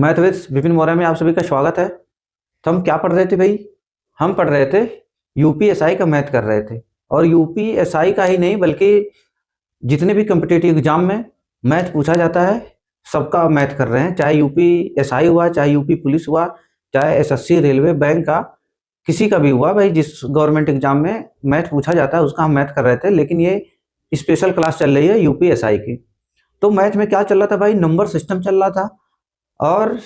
मैथविद्स विपिन मौर्य में आप सभी का स्वागत है। तो हम क्या पढ़ रहे थे भाई? हम पढ़ रहे थे यूपीएसआई का मैथ कर रहे थे। और यूपीएसआई का ही नहीं बल्कि जितने भी कम्पिटिटिव एग्जाम में मैथ पूछा जाता है सबका मैथ कर रहे हैं, चाहे यूपीएसआई हुआ, चाहे यूपी पुलिस हुआ, चाहे एसएससी रेलवे बैंक का किसी का भी हुआ भाई। जिस गवर्नमेंट एग्जाम में मैथ पूछा जाता है उसका हम मैथ कर रहे थे। लेकिन ये स्पेशल क्लास चल रही है यूपीएसआई की। तो मैथ में क्या चल रहा था भाई? नंबर सिस्टम चल रहा था। और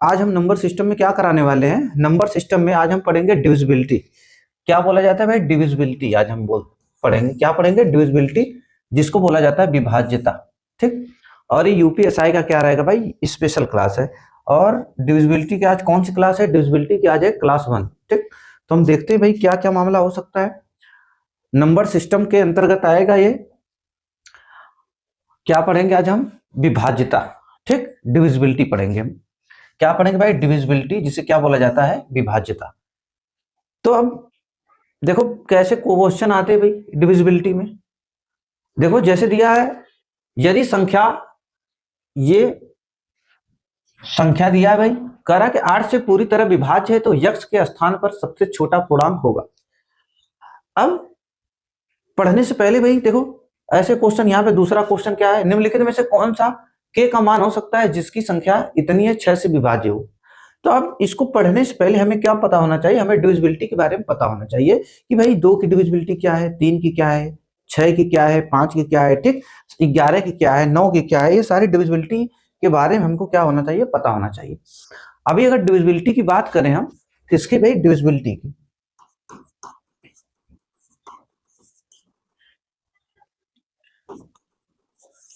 आज हम नंबर सिस्टम में क्या कराने वाले हैं? नंबर सिस्टम में आज हम पढ़ेंगे डिविजिबिलिटी। क्या बोला जाता है भाई? डिविजिबिलिटी। आज हम पढ़ेंगे, क्या पढ़ेंगे? डिविजिबिलिटी, जिसको बोला जाता है विभाज्यता। ठीक। और ये यूपीएसआई का क्या रहेगा भाई? स्पेशल क्लास है। और डिविजिबिलिटी की आज कौन सी क्लास है? डिविजिबिलिटी की आज है क्लास 1। ठीक। तो हम देखते हैं भाई क्या क्या मामला हो सकता है। नंबर सिस्टम के अंतर्गत आएगा ये। क्या पढ़ेंगे आज हम? विभाज्यता। ठीक। डिविजिबिलिटी पढ़ेंगे हम। क्या पढ़ेंगे भाई? डिविजिबिलिटी, जिसे क्या बोला जाता है? विभाज्यता। तो अब देखो कैसे क्वेश्चन आते हैं भाई डिविजिबिलिटी में। देखो जैसे दिया है, यदि संख्या, ये संख्या दिया है भाई, कह रहा है कि 8 से पूरी तरह विभाज्य है तो यक्ष के स्थान पर सबसे छोटा पूर्णांक होगा। अब पढ़ने से पहले भाई देखो ऐसे क्वेश्चन, यहाँ पे दूसरा क्वेश्चन क्या है? निम्नलिखित में से कौन सा के का मान हो सकता है जिसकी संख्या इतनी है 6 से विभाज्य हो? तो अब इसको पढ़ने से पहले हमें क्या पता होना चाहिए? हमें डिविजिबिलिटी के बारे में पता होना चाहिए कि भाई 2 की डिविजिबिलिटी क्या है, 3 की क्या है, 6 की क्या है, 5 की क्या है, ठीक, 11 की क्या है, 9 की क्या है। ये सारी डिविजिबिलिटी के बारे में हमको क्या होना चाहिए? पता होना चाहिए। अभी अगर डिविजिबिलिटी की बात करें हम, किसकी भाई? डिविजिबिलिटी की।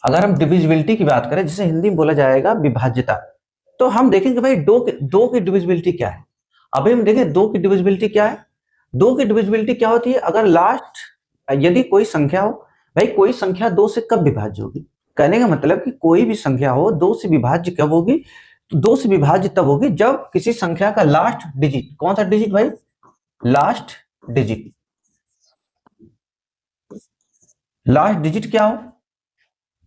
अगर हम डिविजिबिलिटी की बात करें, जिसे हिंदी में बोला जाएगा विभाज्यता, तो हम देखेंगे भाई दो की डिविजिबिलिटी क्या है। अभी हम देखें दो की डिविजिबिलिटी क्या है। दो की डिविजिबिलिटी क्या होती है? अगर लास्ट, यदि कोई संख्या हो भाई, कोई संख्या 2 से कब विभाज्य होगी? कहने का मतलब कि कोई भी संख्या हो 2 से विभाज्य कब होगी? तो 2 से विभाज्य तब होगी जब किसी संख्या का लास्ट डिजिट, कौन सा डिजिट भाई? Last digit. लास्ट डिजिट क्या हो?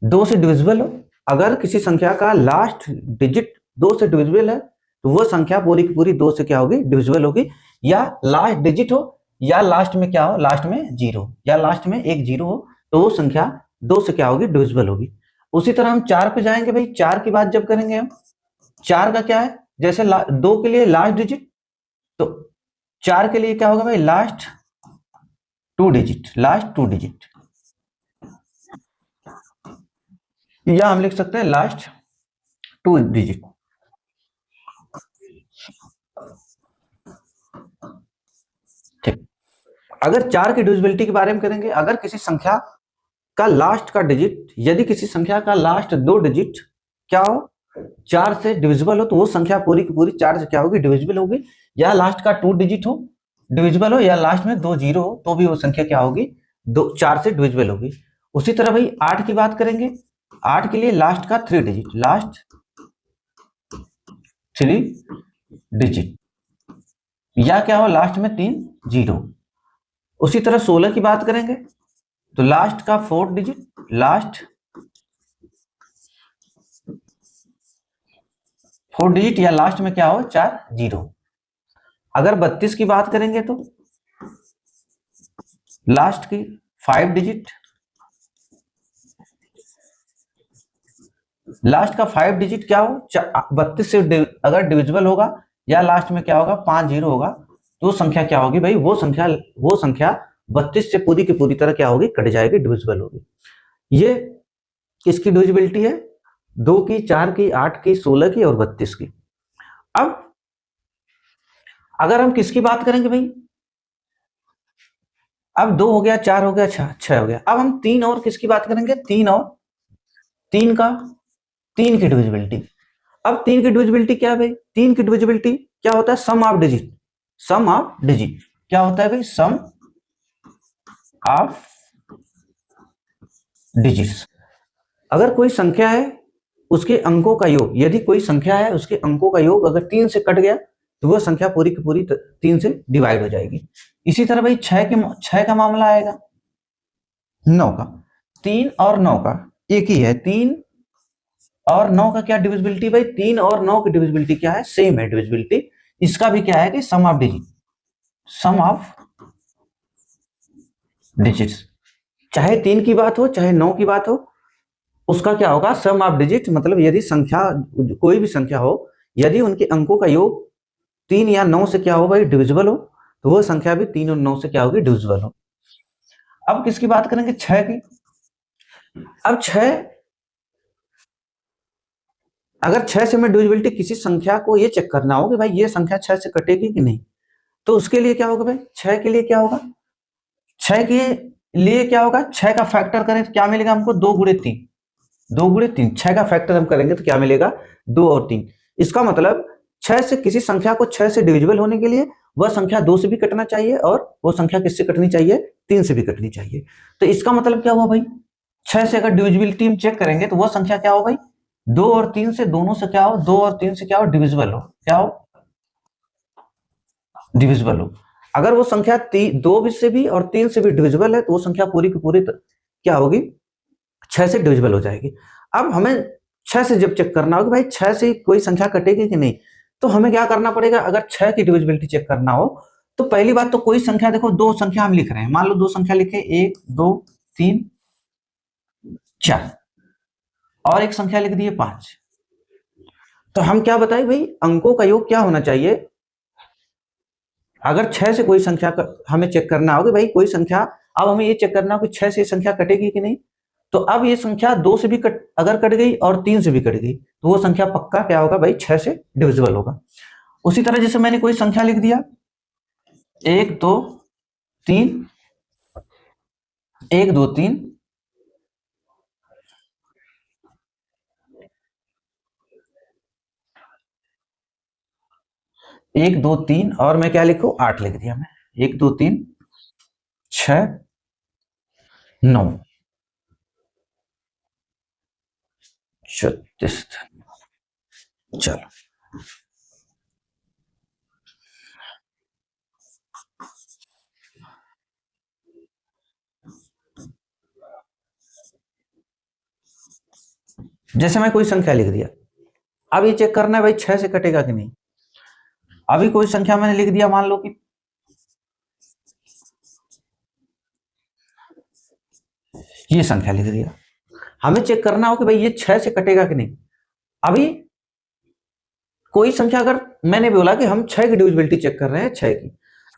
2 से डिविजिबल हो। अगर किसी संख्या का लास्ट डिजिट 2 से डिविजिबल है तो वो संख्या पूरी की पूरी 2 से क्या होगी? डिविजिबल होगी। या लास्ट डिजिट हो, या लास्ट में क्या हो? लास्ट में 0, या लास्ट में एक 0 हो, तो वो संख्या 2 से क्या होगी? डिविजिबल होगी। उसी तरह हम 4 पे जाएंगे भाई। 4 की बात जब करेंगे हम, 4 का क्या है? जैसे 2 के लिए लास्ट डिजिट, तो 4 के लिए क्या होगा भाई? लास्ट 2 डिजिट, लास्ट 2 डिजिट, या हम लिख सकते हैं लास्ट 2 डिजिट। ठीक। अगर 4 की डिविजिबिलिटी के बारे में करेंगे, अगर किसी संख्या का लास्ट का डिजिट, यदि किसी संख्या का लास्ट 2 डिजिट क्या हो? 4 से डिविजिबल हो, तो वो संख्या पूरी की पूरी 4 से क्या होगी? डिविजिबल होगी। या लास्ट का 2 डिजिट हो, डिविजिबल हो, या लास्ट में 2 0 हो, तो भी वो संख्या क्या होगी? 4 से डिविजिबल होगी। उसी तरह भाई 8 की बात करेंगे। 8 के लिए लास्ट का 3 डिजिट, लास्ट 3 डिजिट, या क्या हो? लास्ट में 3 0। उसी तरह 16 की बात करेंगे तो लास्ट का 4 डिजिट, लास्ट 4 डिजिट, या लास्ट में क्या हो? 4 0। अगर 32 की बात करेंगे तो लास्ट की 5 डिजिट, लास्ट का 5 डिजिट क्या हो? 32 से अगर डिविजिबल होगा, या लास्ट में क्या होगा? 5 0 होगा, तो वो संख्या क्या होगी भाई? वो संख्या 32 से पूरी की पूरी तरह क्या होगी? कट जाएगी, डिविजिबल होगी। ये किसकी डिविजिबिलिटी है? 2 की, 4 की, 8 की, 16 की और 32 की। अब अगर हम किसकी बात करेंगे भाई? अब 2 हो गया, 4 हो गया, 6 हो गया। अब हम 3 और किसकी बात करेंगे? 3 और 3 का, 3 की डिविजिबिलिटी। अब 3 की डिविजिबिलिटी क्या है भाई? 3 की डिविजिबिलिटी क्या होता है? Sum of digit. Sum of digit क्या होता है भाई? Sum of digits. अगर कोई संख्या है उसके अंकों का योग, यदि कोई संख्या है उसके अंकों का योग अगर 3 से कट गया तो वह संख्या पूरी की पूरी 3 से डिवाइड हो जाएगी। इसी तरह भाई 6 का मामला आएगा, 9 का। 3 और 9 का एक ही है, 3 और 9 का क्या डिविजिबिलिटी भाई, 3 और 9 की डिविजिबिलिटी क्या है, सेम है डिविजिबिलिटी। इसका भी क्या है कि sum of digit, sum of digits, चाहे 3 की बात हो चाहे 9 की बात हो, उसका क्या होगा, सम ऑफ डिजिट। मतलब यदि संख्या, कोई भी संख्या हो, यदि उनके अंकों का योग 3 या 9 से क्या हो भाई, डिविजिबल हो, तो वो संख्या भी 3 और 9 से क्या होगी, डिविजिबल हो। अब किसकी बात करेंगे, 6 की। अब 6, अगर 6 से मैं डिविजिबिलिटी किसी संख्या को ये चेक करना हो कि भाई ये संख्या 6 से कटेगी कि नहीं, तो उसके लिए क्या होगा भाई, 6 के लिए क्या होगा, 6 के लिए क्या होगा, 6 का फैक्टर करें तो क्या मिलेगा हमको, 2 गुणे 3, 2 गुणे 3, 6 का फैक्टर हम करेंगे तो क्या मिलेगा, 2 और 3। इसका मतलब 6 से किसी संख्या को 6 से डिविजिबल होने के लिए वह संख्या 2 से भी कटना चाहिए और वो संख्या किससे कटनी चाहिए, 3 से भी कटनी चाहिए। तो इसका मतलब क्या हुआ भाई, 6 से अगर डिविजिबिलिटी हम चेक करेंगे तो वह संख्या क्या हो भाई, 2 और 3 से दोनों से क्या हो, 2 और 3 से क्या हो, डिविजिबल हो, क्या हो, डिविजिबल हो। अगर वो संख्या 2 से भी और 3 से भी डिविजिबल है तो वो संख्या पूरी की पूरी क्या होगी, 6 से डिविजिबल हो जाएगी। अब हमें 6 से जब चेक करना हो कि भाई 6 से कोई संख्या कटेगी कि नहीं, तो हमें क्या करना पड़ेगा, अगर 6 की डिविजिबिलिटी चेक करना हो तो पहली बात तो कोई संख्या, देखो 2 संख्या हम लिख रहे हैं, मान लो 2 संख्या लिखे, 1 2 3 4, और एक संख्या लिख दी है 5। तो हम क्या बताएं भाई, अंकों का योग क्या होना चाहिए, अगर 6 से कोई संख्या हमें चेक करना हो कि भाई कोई संख्या, अब हमें ये चेक करना हो कि 6 से संख्या कटेगी कि नहीं, तो अब ये संख्या 2 से भी अगर कट गई और 3 से भी कट गई तो वो संख्या पक्का क्या होगा भाई, 6 से डिविजिबल होगा। उसी तरह जैसे मैंने कोई संख्या लिख दिया, 1 2 3, 1 2 3, 1 2 3, और मैं क्या लिखूं, 8 लिख दिया मैं, 1 2 3 6 9 36। चलो, जैसे मैं कोई संख्या लिख दिया, अब ये चेक करना है भाई 6 से कटेगा कि नहीं। अभी कोई संख्या मैंने लिख दिया, मान लो कि ये संख्या लिख दिया, हमें चेक करना हो कि भाई ये 6 से कटेगा कि नहीं। अभी कोई संख्या, अगर मैंने बोला कि हम 6 की डिविजिबिलिटी चेक कर रहे हैं, 6 की,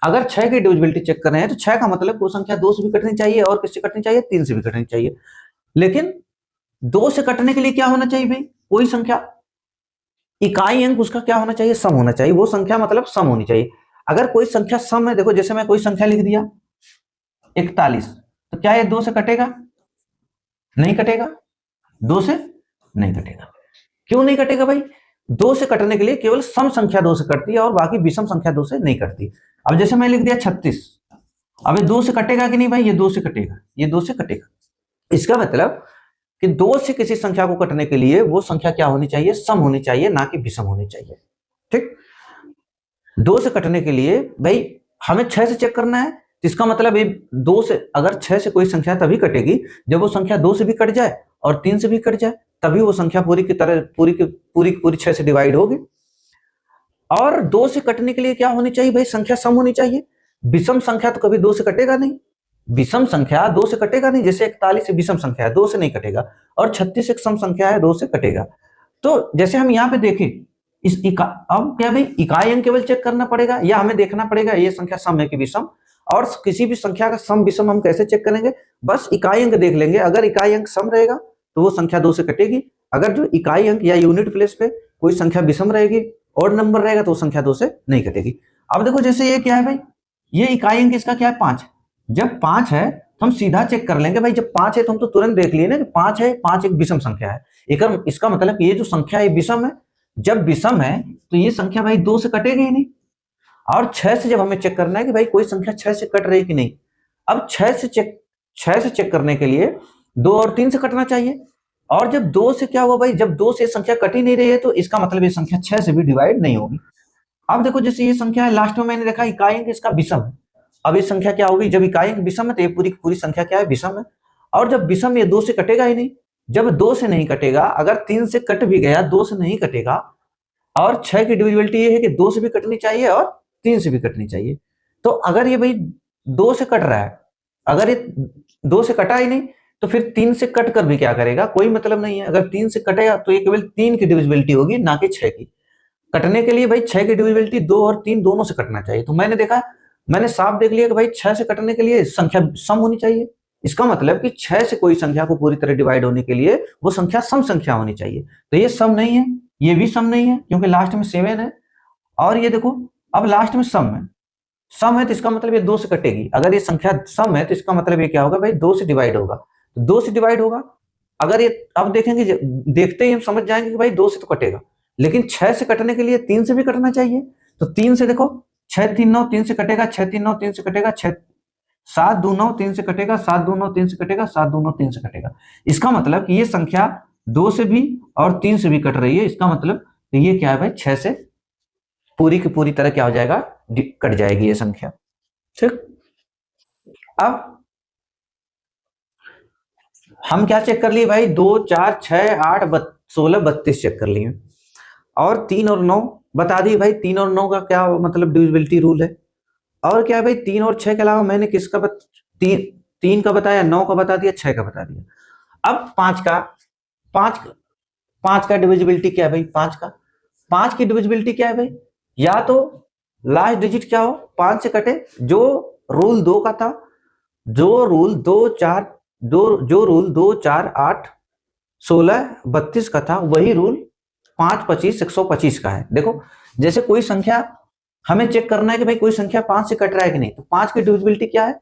अगर 6 की डिविजिबिलिटी चेक कर रहे हैं तो 6 का मतलब वो संख्या 2 से भी कटनी चाहिए और किससे कटनी चाहिए, 3 से भी कटनी चाहिए। लेकिन 2 से कटने के लिए क्या होना चाहिए भाई, कोई संख्या इकाई अंक उसका क्या होना चाहिए, सम होना चाहिए, वो संख्या मतलब सम होनी चाहिए। अगर कोई संख्या सम है, देखो जैसे मैं कोई संख्या लिख दिया 41, तो क्या ये 2 से कटेगा, नहीं कटेगा, 2 से नहीं कटेगा। क्यों नहीं कटेगा भाई, 2 से कटने के लिए केवल सम संख्या 2 से कटती है और बाकी विषम संख्या 2 से नहीं कटती। अब जैसे मैं लिख दिया 36, अब ये 2 से कटेगा कि नहीं भाई, ये 2 से कटेगा, ये 2 से कटेगा। इसका मतलब कि 2 से किसी संख्या को कटने के लिए वो संख्या क्या होनी चाहिए, सम होनी चाहिए, ना कि विषम होनी चाहिए। ठीक, 2 से कटने के लिए भाई हमें 6 से चेक करना है, तो इसका मतलब ये 2 से, अगर 6 से कोई संख्या तभी कटेगी जब वो संख्या 2 से भी कट जाए और 3 से भी कट जाए, तभी वो संख्या पूरी की तरह पूरी 6 से डिवाइड होगी। और 2 से कटने के लिए क्या होनी चाहिए भाई, संख्या सम होनी चाहिए। विषम संख्या तो कभी 2 से कटेगा नहीं, विषम संख्या 2 से कटेगा नहीं, जैसे 41 विषम संख्या है, 2 से नहीं कटेगा, और 36 एक सम संख्या है, 2 से कटेगा। तो जैसे हम यहाँ पे देखें, अब क्या भाई, इकाई अंक केवल चेक करना पड़ेगा या हमें देखना पड़ेगा ये संख्या सम है कि विषम। और किसी भी संख्या का सम विषम हम कैसे चेक करेंगे, बस इकाई अंक देख लेंगे, अगर इकाई अंक सम रहेगा तो वो संख्या 2 से कटेगी, अगर जो इकाई अंक या यूनिट प्लेस पे कोई संख्या विषम रहेगी, और नंबर रहेगा, तो वो संख्या 2 से नहीं कटेगी। अब देखो जैसे ये क्या है भाई, ये इकाई अंक इसका क्या है, 5। जब 5 है तो हम सीधा चेक कर लेंगे भाई, जब 5 है तो हम तो तुरंत देख लिए ना कि 5 है, 5 एक विषम संख्या है। इसका मतलब ये जो संख्या है विषम है, जब विषम है तो ये संख्या भाई 2 से कटेगी ही नहीं। और 6 से जब हमें चेक करना है कि भाई कोई संख्या 6 से कट रही कि नहीं, अब 6 से चेक करने के लिए 2 और 3 से कटना चाहिए, और जब 2 से क्या हुआ भाई, जब 2 से संख्या कट ही नहीं रही है तो इसका मतलब ये संख्या 6 से भी डिवाइड नहीं होगी। अब देखो जैसे ये संख्या है, लास्ट में मैंने देखा इकाई अंक इसका विषम है, अब ये संख्या क्या होगी, जब इकाई अंक विषम है तो ये पूरी पूरी संख्या क्या है, विषम है। और जब विषम, ये 2 से कटेगा ही नहीं, जब 2 से नहीं कटेगा, अगर 3 से कट भी गया 2 से नहीं कटेगा, और 6 की डिविजिबिलिटी ये है कि 2 से भी कटनी चाहिए और 3 से भी कटनी चाहिए। तो अगर ये भाई 2 से कट रहा है, अगर ये 2 से कटा ही नहीं तो फिर 3 से कट कर भी क्या करेगा, कोई मतलब नहीं है। अगर 3 से कटेगा तो ये केवल 3 की डिविजिबिलिटी होगी, ना कि 6 की। कटने के लिए भाई 6 की डिविजिबिलिटी 2 और 3 दोनों से कटना चाहिए। तो मैंने साफ देख लिया कि भाई 6 से कटने के लिए संख्या सम होनी चाहिए। इसका मतलब कि 6 से कोई संख्या को पूरी तरह डिवाइड होने के लिए वो संख्या सम संख्या होनी चाहिए। तो ये सम नहीं है, ये भी सम नहीं है, क्योंकि लास्ट में 7 है। और ये देखो, अब लास्ट में सम है, सम है तो इसका मतलब ये 2 से कटेगी। अगर ये संख्या सम है तो इसका मतलब ये क्या होगा भाई, 2 से डिवाइड होगा। तो 2 से डिवाइड होगा, अगर ये अब देखेंगे, देखते ही हम समझ जाएंगे कि भाई 2 से तो कटेगा, लेकिन 6 से कटने के लिए 3 से भी कटना चाहिए। तो 3 से देखो, 6 3 9 3 से कटेगा, 6 3 9 3 से कटेगा, 6 7 2 9 3 से कटेगा, 7 2 9 3 से कटेगा, 7 2 9 3 से कटेगा। इसका मतलब कि ये संख्या 2 से भी और 3 से भी कट रही है। इसका मतलब ये क्या है भाई, 6 से पूरी की पूरी तरह क्या हो जाएगा, कट जाएगी ये संख्या। ठीक, अब हम क्या चेक कर लिए भाई, 2 4 6 8 16 32 चेक कर लिए, और 3 और 9 बता दिए भाई। 3 और 9 का क्या मतलब डिविजिबिलिटी रूल है। और क्या है भाई, 3 और 6 के अलावा मैंने किसका 3 का बताया, 9 का बता दिया, 6 का बता दिया। अब 5 5 का डिविजिबिलिटी क्या है भाई, 5 की डिविजिबिलिटी क्या है भाई, या तो लास्ट डिजिट क्या हो 5 से कटे, जो रूल 2 का था, जो रूल 2 4 8 16 32 का था, वही रूल 5 25 125 का है। देखो, जैसे कोई संख्या हमें चेक करना है कि भाई कोई संख्या 5 से कट रहा है कि नहीं, तो 5 की डिविजिबिलिटी क्या है,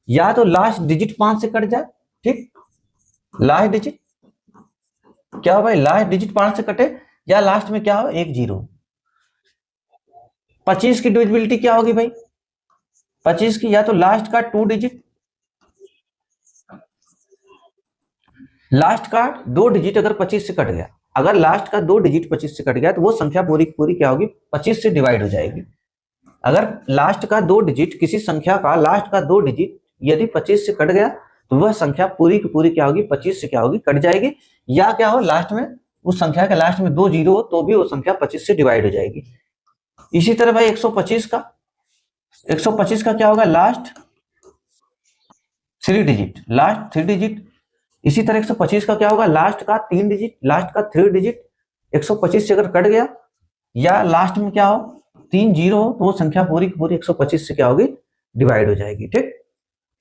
या तो लास्ट डिजिट 5 से कट जाए, ठीक, लास्ट डिजिट क्या हो भाई, लास्ट डिजिट 5 से कटे, या लास्ट में क्या हो, एक जीरो। 25 की डिविजिबिलिटी क्या होगी भाई, 25 की या तो लास्ट का 2 डिजिट, लास्ट का 2 डिजिट अगर 25 से कट गया, अगर लास्ट का 2 डिजिट 25 से कट गया तो वो संख्या पूरी पूरी क्या होगी, 25 से डिवाइड हो जाएगी। अगर लास्ट का 2 डिजिट, किसी संख्या का लास्ट का 2 डिजिट यदि 25 से कट गया तो वह संख्या पूरी की पूरी क्या होगी, 25 से क्या होगी, कट जाएगी। या क्या हो, लास्ट में उस संख्या के लास्ट में 2 जीरो हो तो भी वो संख्या 25 से डिवाइड हो जाएगी। इसी तरह भाई 125 का क्या होगा, लास्ट 3 डिजिट, लास्ट 3 डिजिट। इसी तरह 125 का क्या होगा, लास्ट का 3 डिजिट, लास्ट का 3 डिजिट 125 से अगर कट गया, या लास्ट में क्या हो 3 जीरो हो तो वो संख्या पूरी की पूरी 125 से क्या होगी, डिवाइड हो जाएगी। ठीक,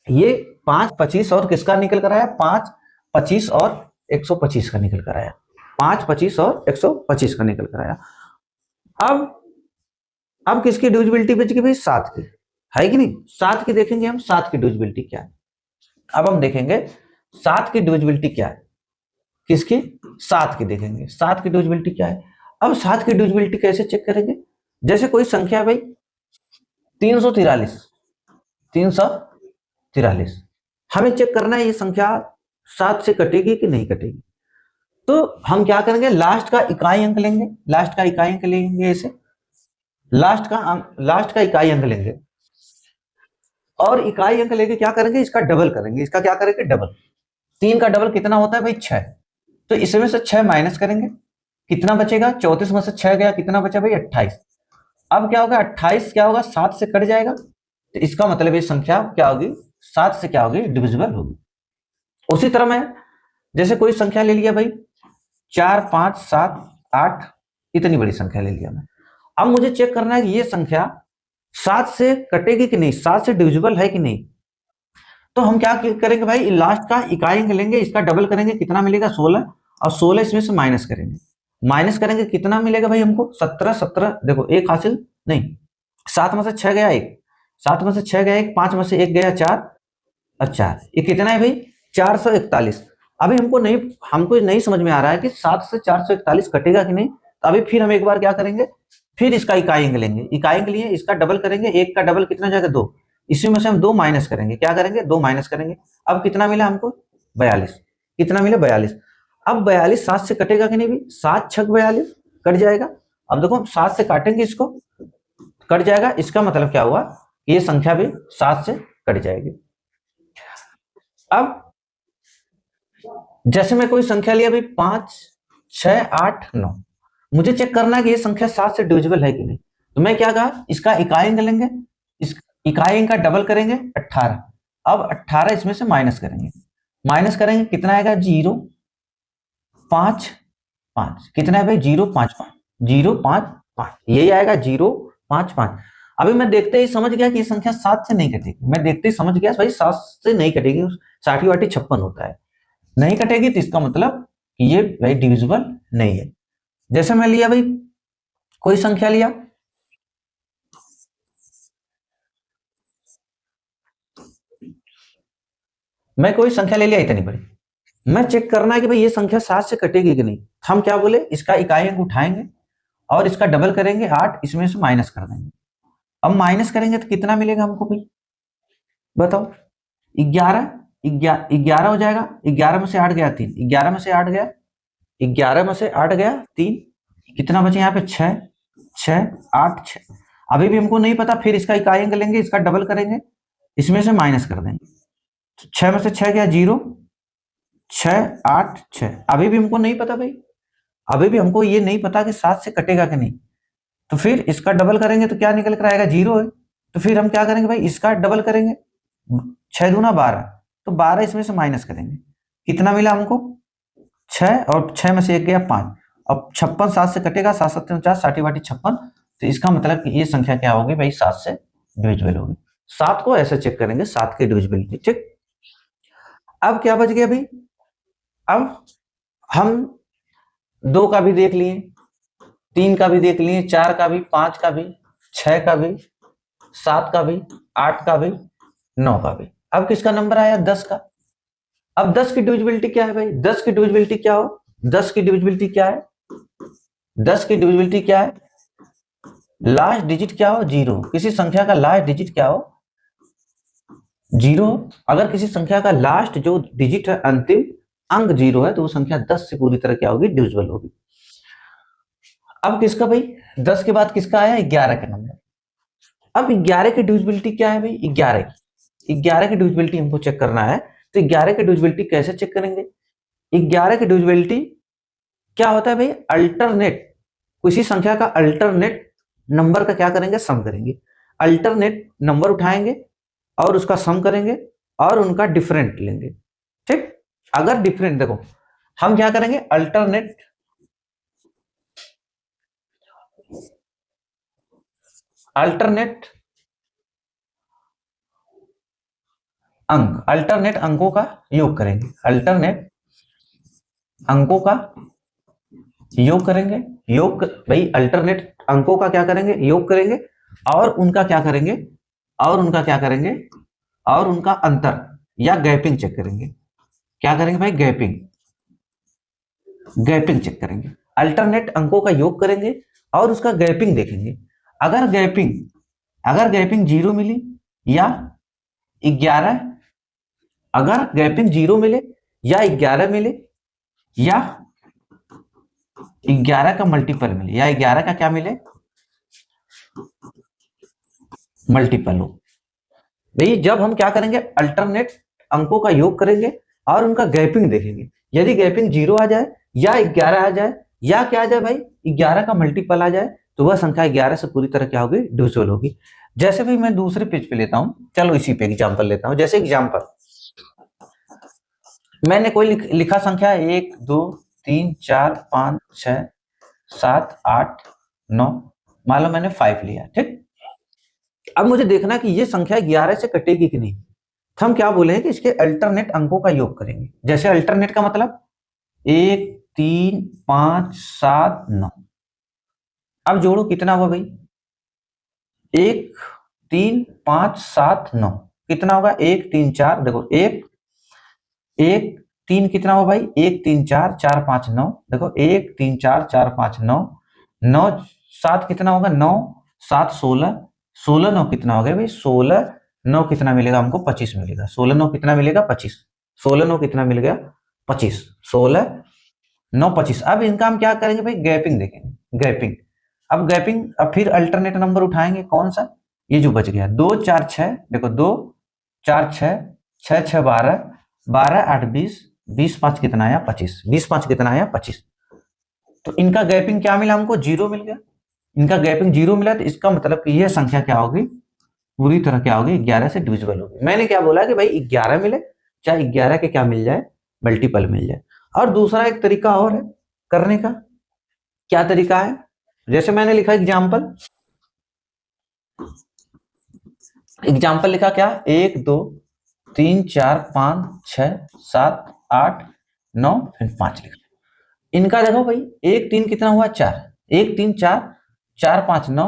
ये 5 25 और किसका निकल कर आया, 5 25 और 125 का निकल कर आया, 5 25 और 125 का निकल कर आया। अब किसकी डिविजिबिलिटी बच गई भाई, 7 की, है कि नहीं। 7 की देखेंगे हम, 7 की डिविजिबिलिटी क्या है। अब हम देखेंगे 7 की डिविजिबिलिटी क्या है, किसकी, 7 की देखेंगे 7 की डिविजिबिलिटी क्या है। अब 7 की डिविजिबिलिटी कैसे चेक करेंगे, जैसे कोई संख्या है भाई 343, 343, हमें चेक करना है ये संख्या 7 से कटेगी कि नहीं कटेगी। तो हम क्या करेंगे, लास्ट का इकाई अंक लेंगे, लास्ट का इकाई अंक लेंगे, ऐसे लास्ट का इकाई अंक लेंगे, और इकाई अंक लेके क्या करेंगे, इसका डबल करेंगे। इसका क्या करेंगे, डबल। 3 का डबल कितना होता है भाई, 6। तो इसमें से 6 माइनस करेंगे, कितना बचेगा, 34 में से 6 गया, कितना बचा भाई, 28। अब क्या होगा, 28 क्या होगा, 7 से कट जाएगा, तो इसका मतलब ये संख्या क्या होगी, 7 से क्या होगी, डिविजिबल होगी। उसी तरह में जैसे कोई संख्या ले लिया भाई 4 5 7 8, इतनी बड़ी संख्या ले लिया मैं। अब मुझे चेक करना है कि ये संख्या 7 से कटेगी कि नहीं, 7 से डिविजिबल है कि नहीं। तो हम क्या करेंगे भाई, लास्ट का इकाई अंक लेंगे, इसका डबल करेंगे, कितना मिलेगा, 16, और 16 इसमें से माइनस करेंगे, माइनस करेंगे कितना मिलेगा भाई हमको, 17 17, देखो एक हासिल नहीं, 7 में से 6 गया एक, 7 में से 6 गया एक, 5 में से 1 गया 4, और 4, ये कितना है भाई, 441। अभी हमको नहीं समझ में आ रहा है कि 7 से 441 कटेगा कि नहीं। तो अभी फिर हम एक बार क्या करेंगे, फिर इसका इकाई अंक लेंगे, इकाई अंक लिए इसका डबल करेंगे, एक का डबल कितना जाएगा, 2, इसी में से हम 2 माइनस करेंगे, क्या करेंगे, 2 माइनस करेंगे। अब कितना मिला हमको, 42, कितना मिला, 42। अब 42 7 से कटेगा कि नहीं भी, 7 6 42 कट जाएगा। अब देखो 7 से काटेंगे इसको, कट जाएगा, इसका मतलब क्या हुआ, ये संख्या भी 7 से कट जाएगी। अब जैसे मैं कोई संख्या लिया भाई 5, 6, 8, 9, मुझे चेक करना है कि ये संख्या 7 से डिविजिबल है कि नहीं। तो मैं क्या कहा, इसका इकाई अंक लेंगे, इस इकाई अंक का डबल करेंगे 18। अब 18 इसमें से माइनस करेंगे, माइनस करेंगे कितना आएगा 0, 5, 5 कितना है भाई 0, 5, 5, 0, 5, 5, यही आएगा 0, 5, 5। अभी मैं देखते ही समझ गया कि ये संख्या 7 से नहीं कटेगी, मैं देखते ही समझ गया भाई 7 से नहीं कटेगी, 60 वाटी 56 होता है, नहीं कटेगी तो इसका मतलब कि ये भाई डिविजिबल नहीं है। जैसे मैं लिया भाई कोई संख्या लिया, मैं कोई संख्या ले लिया इतनी बड़ी, मैं चेक करना है कि भाई ये संख्या 7 से कटेगी कि नहीं। हम क्या बोले, इसका इकाई अंक उठाएंगे और इसका डबल करेंगे 8, इसमें से माइनस कर देंगे। अब माइनस करेंगे तो कितना मिलेगा हमको भाई, बताओ। 11, 11 हो जाएगा, 11 में से 8 गया 3, 11 में से 8 गया, 11 में से 8 गया 3, कितना बचे यहाँ पे 6, 6, 8, 6। अभी भी हमको नहीं पता, फिर इसका इकाई अंक लेंगे, इसका डबल करेंगे, इसमें से माइनस कर देंगे। 6 में से 6 गया 0, 6, 8, 6। अभी भी हमको नहीं पता भाई, अभी भी हमको ये नहीं पता कि 7 से कटेगा कि नहीं। तो फिर इसका डबल करेंगे तो क्या निकल कर आएगा 0 है। तो फिर हम क्या करेंगे भाई, इसका डबल करेंगे, 6 दूना 12, तो 12 इसमें से माइनस करेंगे, कितना मिला हमको 6, और 6 में से 1 गया 5। अब 56 7 से कटेगा, 7 7 49, 60 वाटी 56। तो इसका मतलब कि ये संख्या क्या होगी भाई, 7 से डिविजिबल होगी। 7 को ऐसे चेक करेंगे, 7 की डिविजिबिलिटी। ठीक, अब क्या बच गया भाई, अब हम 2 का भी देख लिए, 3 का भी देख लिए, 4 का भी, 5 का भी, 6 का भी, 7 का भी, 8 का भी, 9 का भी। अब किसका नंबर आया 10 का। अब 10 की डिविजिबिलिटी क्या है भाई, 10 की डिविजिबिलिटी क्या हो, 10 की डिविजिबिलिटी क्या है, 10 की डिविजिबिलिटी क्या है, लास्ट डिजिट क्या हो 0, किसी संख्या का लास्ट डिजिट क्या हो 0। अगर किसी संख्या का लास्ट जो डिजिट है, अंतिम अंक 0 है, तो वो संख्या 10 से पूरी तरह क्या होगी, डिविजिबल होगी। अब किसका भाई, 10 के बाद किसका आया 11 का नंबर। अब 11 की डिविजिबिलिटी क्या है भाई, 11 की डिविजिबिलिटी हमको चेक करना है। तो 11 की डिविजिबिलिटी कैसे चेक करेंगे, 11 की डिविजिबिलिटी क्या होता है भाई, अल्टरनेट, किसी संख्या का अल्टरनेट नंबर का क्या करेंगे, सम करेंगे। अल्टरनेट नंबर उठाएंगे और उसका सम करेंगे और उनका डिफरेंट लेंगे। ठीक, अगर डिफरेंट, देखो हम क्या करेंगे, अल्टरनेट अल्टरनेट अंकों का योग करेंगे, अल्टरनेट अंकों का योग करेंगे। योग भाई, अल्टरनेट अंकों का क्या करेंगे, योग करेंगे, और उनका क्या करेंगे, और उनका क्या करेंगे, और उनका अंतर या गैपिंग चेक करेंगे। क्या करेंगे भाई, गैपिंग, गैपिंग चेक करेंगे। अल्टरनेट अंकों का योग करेंगे और उसका गैपिंग देखेंगे। अगर गैपिंग 0 मिली या 11, अगर गैपिंग 0 मिले या 11 मिले या 11 का मल्टीपल मिले, या 11 का क्या मिले, मल्टीपल हो भाई, जब हम क्या करेंगे, अल्टरनेट अंकों का योग करेंगे और उनका गैपिंग देखेंगे। यदि गैपिंग 0 आ जाए या 11 आ जाए या क्या आ जाए भाई, 11 का मल्टीपल आ जाए, तो वह संख्या 11 से पूरी तरह क्या होगी, डिविजिबल होगी। जैसे भाई मैं दूसरे पेज पे लेता हूं, चलो इसी पे एग्जांपल लेता हूं। जैसे एग्जांपल मैंने कोई लिखा संख्या 1 2 3 4 5 6 7 8 9, मान लो मैंने 5 लिया। ठीक, अब मुझे देखना कि ये संख्या 11 से कटेगी कि नहीं। तो हम क्या बोले कि इसके अल्टरनेट अंकों का योग करेंगे। जैसे अल्टरनेट का मतलब 1 3 5 7 9। अब जोड़ो कितना हुआ भाई, 1 3 5 7 9 कितना होगा, 1 3 4, देखो 1 3 कितना हुआ भाई, 1 3 4 4 5 9, देखो 1 3 4 4 5 9, 9 7 कितना होगा, 9 7 16, 16 9 कितना हो गया भाई, 16 9 कितना मिलेगा हमको, 25 मिलेगा। 16 9 कितना मिलेगा, 25। 16 9 कितना मिल गया, 25। 16 9 25। अब इनका हम क्या करेंगे भाई, गैपिंग देखेंगे, गैपिंग। अब गैपिंग, अब फिर अल्टरनेट नंबर उठाएंगे, कौन सा, ये जो बच गया 2 4 6, देखो 2 4 6 6 6 12, 12 8 20, 20 5 कितना आया 25, 20 5 कितना आया 25। तो इनका गैपिंग क्या मिला हमको, 0 मिल गया। इनका गैपिंग 0 मिला, तो इसका मतलब कि यह संख्या क्या होगी, पूरी तरह क्या होगी, 11 से डिविजिबल होगी। मैंने क्या बोला कि भाई 11 मिले, चाहे 11 के क्या मिल जाए, मल्टीपल मिल जाए। और दूसरा एक तरीका और है करने का। क्या तरीका है, जैसे मैंने लिखा एग्जाम्पल, एग्जाम्पल लिखा क्या, 1 2 3 4 5 6 7 8 9 फिर 5 लिखा। इनका देखो भाई 1 3 कितना हुआ 4, 1 3 4 4 5 9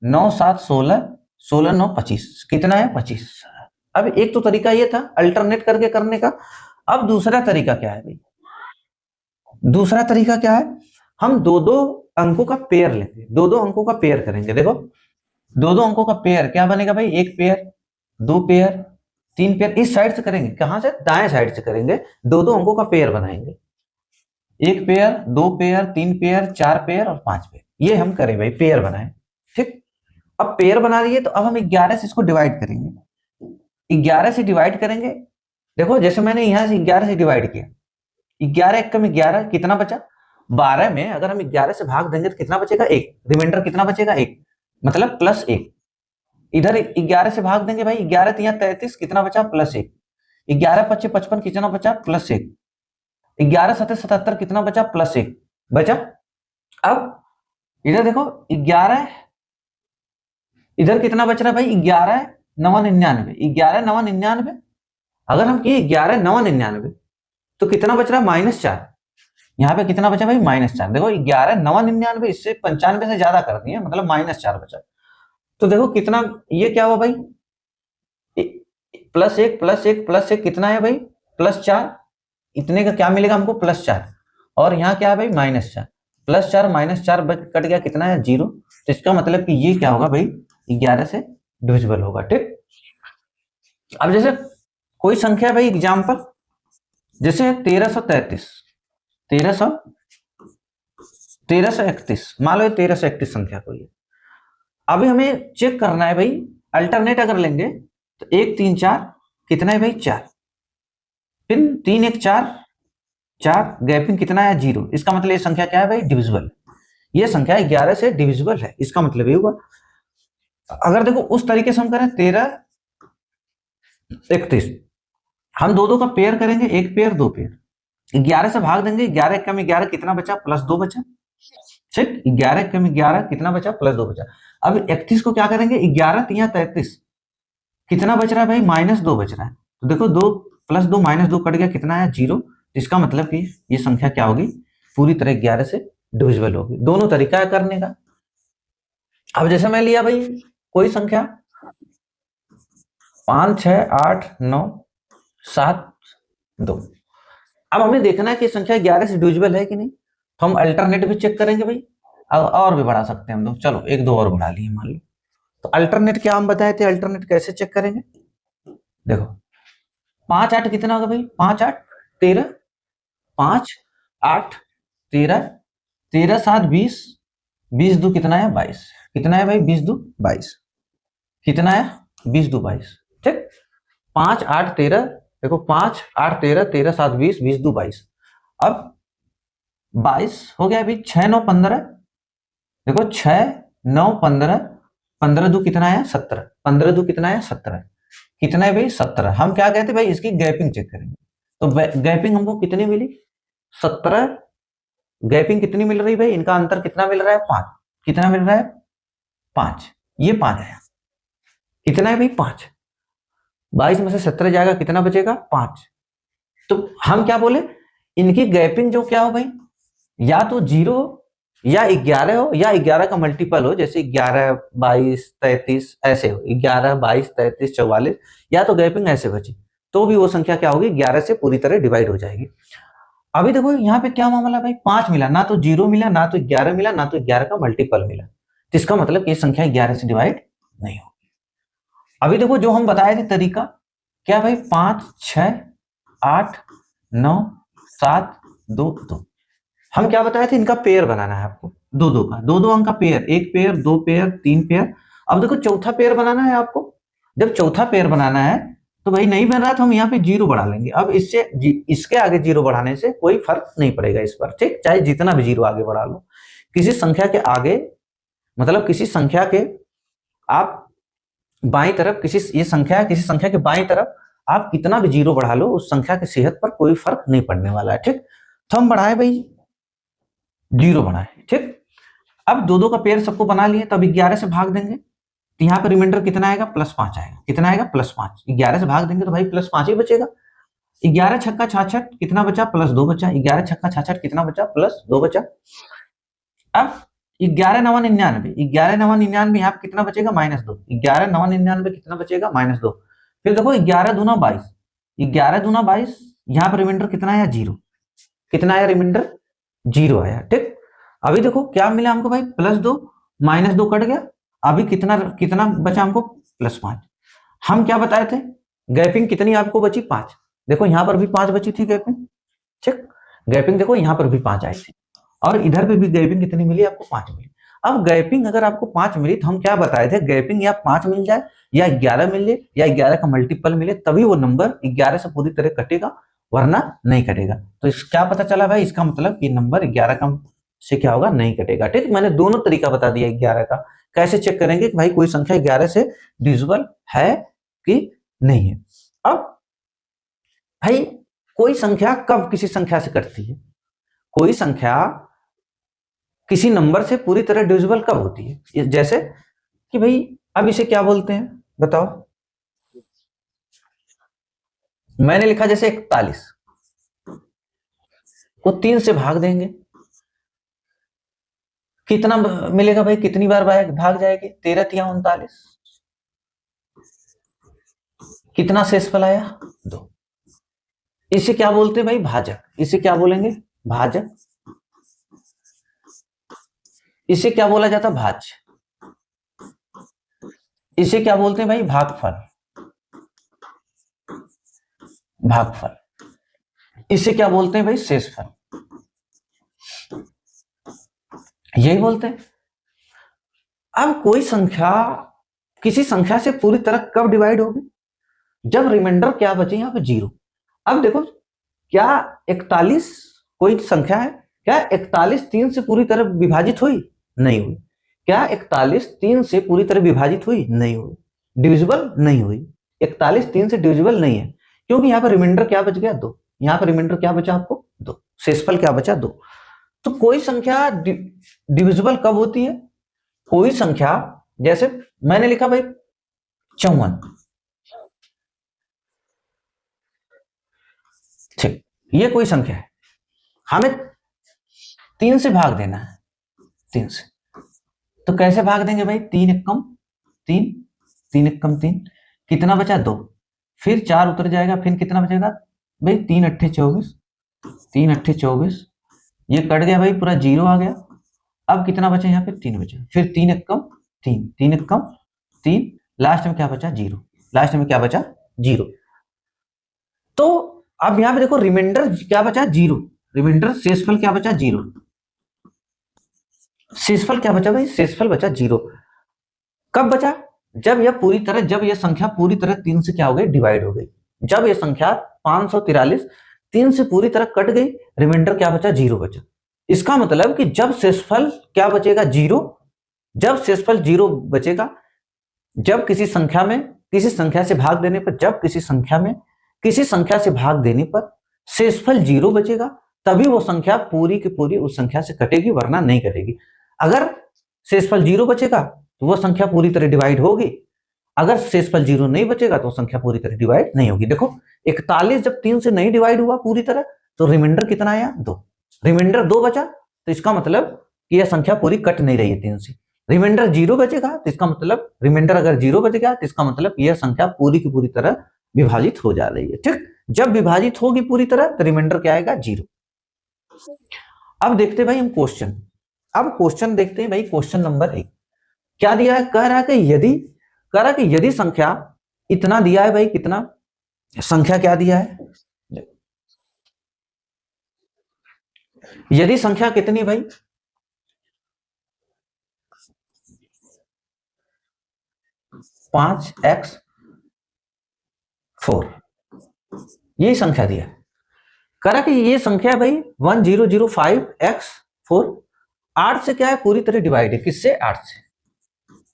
9 7 16 16 9 25, कितना है 25। अब एक तो तरीका ये था अल्टरनेट करके करने का। अब दूसरा तरीका क्या है भाई, दूसरा तरीका क्या है, हम दो दो अंकों का पेयर लेंगे, दो दो अंकों का पेयर करेंगे। देखो दो दो अंकों का पेयर क्या बनेगा भाई, एक पेयर, दो पेयर, तीन पेयर, इस साइड से करेंगे, कहां से, दाएं साइड से करेंगे, दो दो अंकों का पेयर बनाएंगे, एक पेयर, दो पेयर, तीन पेयर, चार पेयर और पांच पेयर, ये हम करें भाई, पेयर बनाए। ठीक, अब पेयर बना लिए, तो अब हम 11 से इसको डिवाइड करेंगे, 11 से डिवाइड करेंगे। देखो जैसे मैंने यहां से 11 से डिवाइड किया, 11 एक कम 11, कितना बचा 12 में अगर हम 11 से भाग देंगे तो कितना बचेगा, एक, रिमाइंडर कितना बचेगा, एक, मतलब प्लस एक। इधर 11 से भाग देंगे भाई, 11 तिया 33, कितना बचा, प्लस एक। 11 पच्चे 55, कितना बचा, प्लस एक। 11 सत्ते 77, कितना बचा, प्लस एक बचा। अब इधर देखो 11, इधर कितना बच रहा है भाई, 11 9 99, 11 9 99, अगर हम किए 11 9 99 तो कितना बच रहा है, -4। यहाँ पे कितना बचा भाई, -4। देखो 11 9 99 इससे 95 से ज्यादा कर दिए, मतलब -4 बचा। तो देखो कितना, ये क्या हुआ भाई, प्लस एक प्लस एक प्लस एक, कितना है भाई, +4। इतने का क्या मिलेगा हमको, +4। और यहाँ क्या है भाई, -4, +4 -4 कट गया, कितना है, 0। तो इसका मतलब कि ये क्या होगा भाई, 11 से डिविजिबल होगा। ठीक, अब जैसे कोई संख्या भाई, एग्जाम्पल जैसे 1333, 1331, मान लो 1331 संख्या कोई है। अभी हमें चेक करना है भाई, अल्टरनेट अगर लेंगे तो 1 3 4 कितना है भाई, 4, फिर 3 1 4 4, गैपिंग कितना है, 0। इसका मतलब ये संख्या क्या है भाई, डिविजिबल। ये संख्या 11 से डिविजिबल है, इसका मतलब ये हुआ। अगर देखो उस तरीके से हम करें 13 31, हम दो दो का पेयर करेंगे, एक पेयर दो पेयर, 11 से भाग देंगे, 11 कम 11 कितना बचा, +2 बचा। ठीक, 11 कम 11 कितना बचा, +2 बचा। अब 31 को क्या करेंगे, 11 तिया 33, कितना बच रहा है भाई, -2 बच रहा है। तो देखो 2 + 2 -2 कट गया, कितना है, 0। इसका मतलब कि ये संख्या क्या होगी, पूरी तरह 11 से डिविजिबल होगी। दोनों तरीका है करने का। अब जैसे मैं लिया भाई कोई संख्या 5 6 8 9 7 2, अब हमें देखना है कि संख्या 11 से डिविजिबल है कि नहीं। तो हम अल्टरनेट भी चेक करेंगे भाई, अब और भी बढ़ा सकते हैं हम लोग, चलो एक दो और बढ़ा लिए मान लो। तो अल्टरनेट क्या हम बताए थे, अल्टरनेट कैसे चेक करेंगे, देखो 5 8 कितना होगा भाई, 5 8 13, 5 8 13, 13 7 20, 20 2 कितना है, 22, कितना है भाई, 20 2 22, कितना है, 20 2 22। ठीक, 5 8 13, देखो 5 8 13, 13 7 20, 20 2 22। अब 22 हो गया भाई, 6 9 15, देखो 6 9 15, 15 2 कितना है, 17, 15 2 कितना है, 17, कितना है भाई, 17। हम क्या कहते हैं भाई, इसकी गैपिंग चेक करेंगे। तो गैपिंग हमको कितनी मिली, 17। गैपिंग कितनी मिल रही भाई, इनका अंतर कितना मिल रहा है, 5, कितना मिल रहा है, 5, ये 5 है, कितना है भाई, 5। 22 में से 17 जाएगा, कितना बचेगा, 5। तो हम क्या बोले, इनकी गैपिंग जो क्या हो भाई, या तो 0 या 11 हो, या 11 का मल्टीपल हो, जैसे 11 22 33 ऐसे हो, 11 22 33 44, या तो गैपिंग ऐसे बची, तो भी वो संख्या क्या होगी, 11 से पूरी तरह डिवाइड हो जाएगी। अभी देखो यहाँ पे क्या मामला भाई, 5 मिला, ना तो 0 मिला, ना तो 11 मिला, ना तो 11 का मल्टीपल मिला, तो इसका मतलब ये संख्या 11 से डिवाइड नहीं होगी। अभी देखो जो हम बताए थे तरीका, क्या भाई, 5 6 8 9 7 2 2, हम क्या बताए थे, इनका पेयर बनाना है आपको, दो दो का, दो दो अंक का पेयर, एक पेयर, दो पेयर, तीन पेयर। अब देखो चौथा पेयर बनाना है आपको। जब चौथा पेयर बनाना है तो भाई नहीं बन रहा तो हम यहाँ पे जीरो बढ़ा लेंगे। अब इससे इसके आगे जीरो बढ़ाने से कोई फर्क नहीं पड़ेगा इस पर, ठीक, चाहे जितना भी जीरो आगे बढ़ा लो। किसी संख्या के आगे, मतलब किसी संख्या के आप बाईं तरफ, किसी ये संख्या है, किसी संख्या के बाईं तरफ आप कितना भी जीरो बढ़ा लो, उस संख्या की सेहत पर कोई फर्क नहीं पड़ने वाला है, ठीक। तो हम बढ़ाए भाई, जीरो बढ़ाए, ठीक। अब दो दो का पेयर सबको बना लिए, तो अब 11 से भाग देंगे तो यहाँ पर रिमाइंडर कितना आएगा, +5 आएगा। कितना आएगा, +5। 11 से भाग देंगे तो भाई +5 ही बचेगा। 11 छक्का 66 कितना बचा, +2 बचा। 11 छक्का 66 कितना बचा, +2 बचा। अब 11 नवा 99, 11 नवा 99 यहाँ पे कितना बचेगा, -2। 11 नवा 99 कितना बचेगा, -2। फिर देखो 11 दूना 22, 11 दूना 22, यहाँ पर रिमाइंडर कितना आया, 0। कितना आया रिमाइंडर, 0 आया, ठीक। अभी देखो क्या मिला हमको भाई, +2, -2 कट गया। अभी कितना कितना बचा हमको, +5। हम क्या बताए थे, गैपिंग कितनी आपको बची, 5। देखो यहाँ पर भी 5 बची थी गैपिंग, ठीक। गैपिंग देखो यहाँ पर भी 5 आई थी, और इधर पे भी गैपिंग कितनी मिली आपको, 5 मिली। अब गैपिंग अगर आपको 5 मिली तो हम क्या बताए थे, गैपिंग या 5 मिल जाए या 11 मिले या 11 का मल्टीपल मिले, तभी वो नंबर 11 से पूरी तरह कटेगा, वरना नहीं कटेगा। तो इस क्या पता चला भाई, इसका मतलब ये नंबर 11 का से क्या होगा, नहीं कटेगा, ठीक। मैंने दोनों तरीका बता दिया 11 का। कैसे चेक करेंगे कि भाई कोई संख्या 11 से डिविजिबल है कि नहीं है। अब भाई कोई संख्या कब किसी संख्या से कटती है, कोई संख्या किसी नंबर से पूरी तरह डिविजिबल कब होती है, जैसे कि भाई अब इसे क्या बोलते हैं बताओ। मैंने लिखा जैसे 41 को 3 से भाग देंगे, कितना मिलेगा भाई, कितनी बार भाग जाएगी, 13 तिया 39। कितना शेषफल आया, 2। इसे क्या बोलते हैं भाई, भाजक। इसे क्या बोलेंगे, भाजक। इसे क्या बोला जाता, भाज्य। इसे क्या बोलते हैं भाई, भागफल। भागफल। इसे क्या बोलते हैं भाई, शेषफल। यही बोलते हैं। अब कोई संख्या किसी संख्या से पूरी तरह कब डिवाइड होगी, जब रिमाइंडर क्या बचे, यहाँ पे 0। अब देखो क्या 41 कोई संख्या है, क्या 41 3 से पूरी तरह विभाजित हुई, नहीं हुई। क्या 41 3 से पूरी तरह विभाजित हुई, नहीं हुई, डिविजिबल नहीं हुई। 41 3 से डिविजिबल नहीं है, क्योंकि यहाँ पर रिमाइंडर क्या बच गया, 2। यहाँ पर रिमाइंडर क्या बचा आपको, 2। शेषफल क्या बचा, 2। तो कोई संख्या डिविजिबल कब होती है, कोई संख्या, जैसे मैंने लिखा भाई 54, ठीक, ये कोई संख्या है, हमें 3 से भाग देना है, 3 से। तो कैसे भाग देंगे भाई, 3 एकम 3, 3 एकम 3, कितना बचा, 2। फिर 4 उतर जाएगा, फिर कितना बचेगा भाई, 3 अट्ठे 24, 3 अट्ठे 24, ये कट गया भाई, पूरा 0 आ गया। अब कितना बचा, यहाँ पे 3 बचा, फिर 3 एकम 3, 3 एकम 3, लास्ट में क्या बचा, 0। लास्ट में क्या बचा, 0। तो अब यहाँ पे देखो रिमाइंडर क्या बचा, 0। रिमाइंडर शेषफल क्या बचा, 0। शेषफल क्या बचा भाई, शेषफल बचा 0। कब बचा, जब यह पूरी तरह, जब यह संख्या पूरी तरह 3 से क्या हो गई, डिवाइड हो गई। जब यह संख्या 543 3 से पूरी तरह कट गई, रिमाइंडर क्या बचा, 0 बचा। इसका मतलब कि जब शेषफल क्या बचेगा, 0। जब शेषफल 0 बचेगा, जब किसी संख्या में किसी संख्या से भाग देने पर, जब किसी संख्या में किसी संख्या से भाग देने पर शेषफल 0 बचेगा, तभी वो संख्या पूरी की पूरी उस संख्या से कटेगी, वरना नहीं कटेगी। अगर शेषफल 0 बचेगा तो वो संख्या पूरी तरह डिवाइड होगी, अगर शेषफल 0 नहीं बचेगा तो संख्या पूरी तरह डिवाइड नहीं होगी। देखो 41 जब 3 से नहीं डिवाइड हुआ पूरी तरह, तो रिमाइंडर कितना आया, 2। रिमाइंडर 2 बचा, तो इसका मतलब कि यह संख्या पूरी कट नहीं रही है 3 से। रिमाइंडर 0 बचेगा तो इसका मतलब, रिमाइंडर अगर 0 बचेगा तो इसका मतलब यह संख्या पूरी की पूरी तरह विभाजित हो जा रही है, ठीक। जब विभाजित होगी पूरी तरह तो रिमाइंडर क्या आएगा, 0। अब देखते हैं भाई हम क्वेश्चन। अब क्वेश्चन देखते हैं भाई, क्वेश्चन नंबर 1 क्या दिया है, कह रहा है कि यदि संख्या इतना दिया है भाई, कितना संख्या क्या दिया है, यदि संख्या कितनी भाई, 5x 4, यही संख्या दिया है। करा कि ये संख्या है भाई 1005x4, 8 से क्या है पूरी तरह डिवाइड है, किससे? 8 से।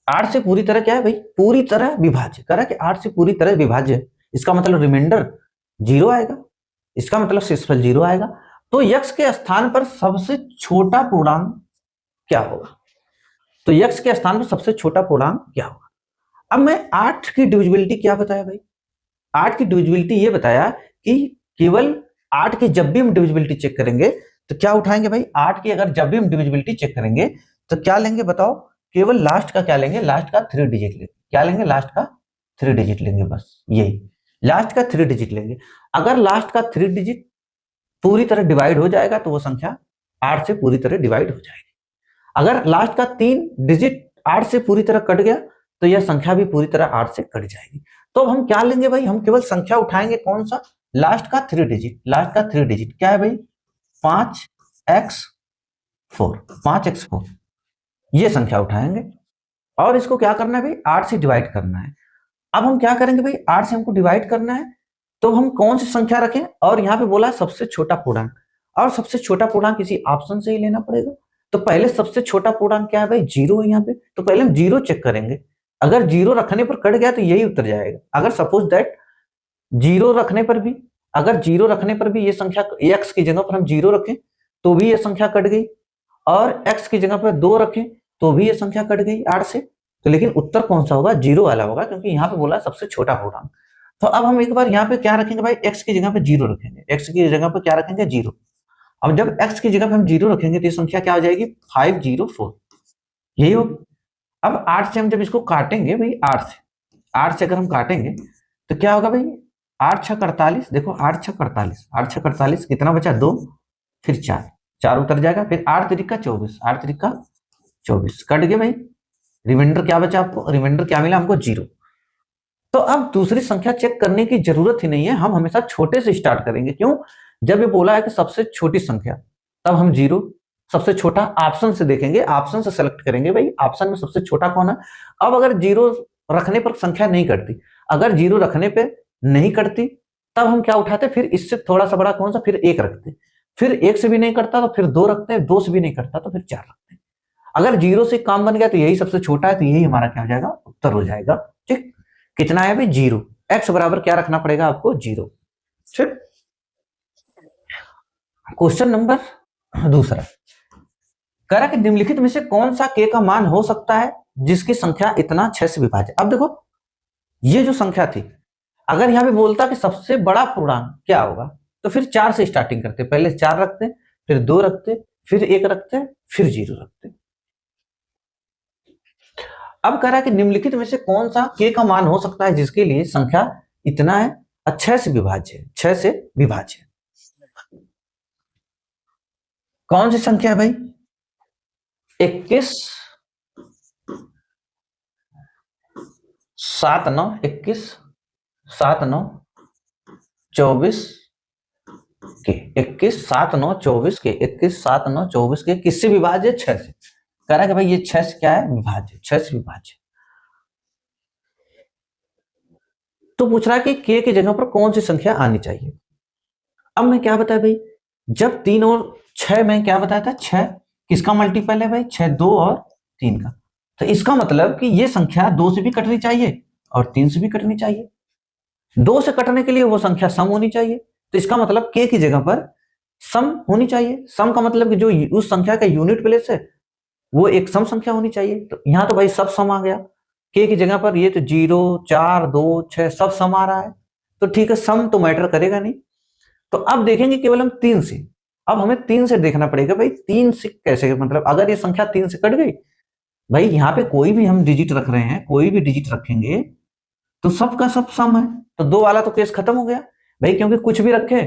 8 से पूरी तरह क्या है भाई? पूरी तरह विभाज्य। करा कि 8 से पूरी तरह विभाज्य है, इसका मतलब रिमाइंडर 0 आएगा, इसका मतलब शेषफल 0 आएगा। तो x के स्थान पर सबसे छोटा पूर्णांक क्या होगा? तो x के स्थान पर सबसे छोटा पूर्णांक क्या होगा? अब मैं 8 की डिविजिबिलिटी क्या बताया भाई? 8 की डिविजिबिलिटी ये बताया कि केवल 8 की जब भी हम डिविजिबिलिटी चेक करेंगे तो क्या उठाएंगे भाई? 8 की अगर जब भी हम डिविजिबिलिटी चेक करेंगे तो क्या लेंगे बताओ? केवल लास्ट का क्या लेंगे? लास्ट का 3 डिजिट लेंगे। क्या लेंगे? लास्ट का 3 डिजिट लेंगे, बस यही, लास्ट का 3 डिजिट लेंगे। अगर लास्ट का 3 डिजिट पूरी तरह डिवाइड हो जाएगा तो वो संख्या 8 से पूरी तरह डिवाइड हो जाएगी। अगर लास्ट का 3 डिजिट 8 से पूरी तरह कट गया तो यह संख्या भी पूरी तरह 8 से कट जाएगी। तो हम क्या लेंगे भाई? हम केवल संख्या उठाएंगे, कौन सा? लास्ट का 3 डिजिट। लास्ट का 3 डिजिट क्या है भाई? 5x4, 5x4 ये संख्या उठाएंगे और इसको क्या करना है भाई? 8 से डिवाइड करना है। अब हम क्या करेंगे भाई? 8 से हमको डिवाइड करना है तो हम कौन सी संख्या रखें? और यहाँ पे बोला है सबसे छोटा पूर्णांक, और सबसे छोटा पूर्णांक किसी ऑप्शन से ही लेना पड़ेगा। तो पहले सबसे छोटा पूर्णांक क्या है भाई? 0 है यहाँ पे, तो पहले हम 0 चेक करेंगे। अगर 0 रखने पर कट गया तो यही उत्तर जाएगा। अगर सपोज दैट 0 रखने पर भी, अगर 0 रखने पर भी ये संख्या x की जगह पर हम 0 रखें तो भी ये संख्या कट गई, और x की जगह पर 2 रखें तो भी ये संख्या कट गई 8 से। तो लेकिन उत्तर कौन सा होगा? 0 वाला होगा, क्योंकि यहाँ पे बोला सबसे छोटा पूर्णांक। तो अब हम एक बार यहाँ पे क्या रखेंगे भाई? x की जगह पे 0 रखेंगे। x की जगह पे क्या रखेंगे? 0। अब जब x की जगह पे हम 0 रखेंगे तो ये संख्या क्या हो जाएगी? 504, यही होगी। अब 8 से हम जब इसको काटेंगे भाई, 8 से अगर हम काटेंगे तो क्या होगा भाई? 8 छक 48, देखो 8 छक 48, 8 छक 48, कितना बचा? 2, फिर 4 उतर जाएगा, फिर 8 तिरिका 24, 8 तिरिका 24 कट गए भाई। रिमाइंडर क्या बचा आपको? रिमाइंडर क्या मिला हमको? 0। तो अब दूसरी संख्या चेक करने की जरूरत ही नहीं है, हम हमेशा छोटे से स्टार्ट करेंगे। क्यों? जब ये बोला है कि सबसे छोटी संख्या, तब हम 0 सबसे छोटा ऑप्शन से देखेंगे, ऑप्शन से सेलेक्ट करेंगे भाई ऑप्शन में सबसे छोटा कौन है। अब अगर 0 रखने पर संख्या नहीं कटती, अगर 0 रखने पे नहीं कटती तब हम क्या उठाते? फिर इससे थोड़ा सा बड़ा कौन सा? फिर 1 रखते। फिर 1 से भी नहीं कटता तो फिर 2 रखते हैं, 2 से भी नहीं कटता तो फिर 4 रखते हैं। अगर 0 से काम बन गया तो यही सबसे छोटा है, तो यही हमारा क्या हो जाएगा? उत्तर हो जाएगा। ठीक, कितना है भाई? 0। x बराबर क्या रखना पड़ेगा आपको? 0। ठीक, क्वेश्चन नंबर दूसरा, कह रहा कि निम्नलिखित में से कौन सा k का मान हो सकता है जिसकी संख्या इतना 6 से विभाज्य। अब देखो ये जो संख्या थी, अगर यहाँ पे बोलता कि सबसे बड़ा पूर्णांक क्या होगा तो फिर 4 से स्टार्टिंग करते, पहले 4 रखते, फिर 2 रखते, फिर 1 रखते, फिर 0 रखते। अब कह रहा है कि निम्नलिखित में से कौन सा k का मान हो सकता है जिसके लिए संख्या इतना है 6 से विभाज्य है, 6 से विभाज्य। कौन सी संख्या है भाई? 21 7 9 21 7 9 24 के 21 7 9 24 के 21 7 9 24 के किससे विभाज्य? 6 से। कह रहा है कि भाई ये 6 से क्या है? विभाज्य, 6 से विभाज्य। तो पूछ रहा है कि k की जगह पर कौन सी संख्या आनी चाहिए। अब मैं क्या बताया भाई? जब 3 और 6 में क्या बताया था? 6 किसका मल्टीपल है भाई? 6 2 और 3 का। तो इसका मतलब कि ये संख्या 2 से भी कटनी चाहिए और 3 से भी कटनी चाहिए। 2 से कटने के लिए वो संख्या सम होनी चाहिए, तो इसका मतलब k की जगह पर सम होनी चाहिए। सम का मतलब कि जो उस संख्या का यूनिट प्लेस है वो एक सम संख्या होनी चाहिए। तो यहाँ तो भाई सब सम आ गया, k की जगह पर ये तो 0 4 2 6 सब सम आ रहा है, तो ठीक है सम तो मैटर करेगा नहीं। तो अब देखेंगे केवल हम 3 से। अब हमें 3 से देखना पड़ेगा भाई 3 से कैसे, मतलब अगर ये संख्या 3 से कट गई भाई, यहाँ पे कोई भी हम डिजिट रख रहे हैं, कोई भी डिजिट रखेंगे तो सबका सब सम है, तो 2 वाला तो केस खत्म हो गया भाई। क्योंकि कुछ भी रखे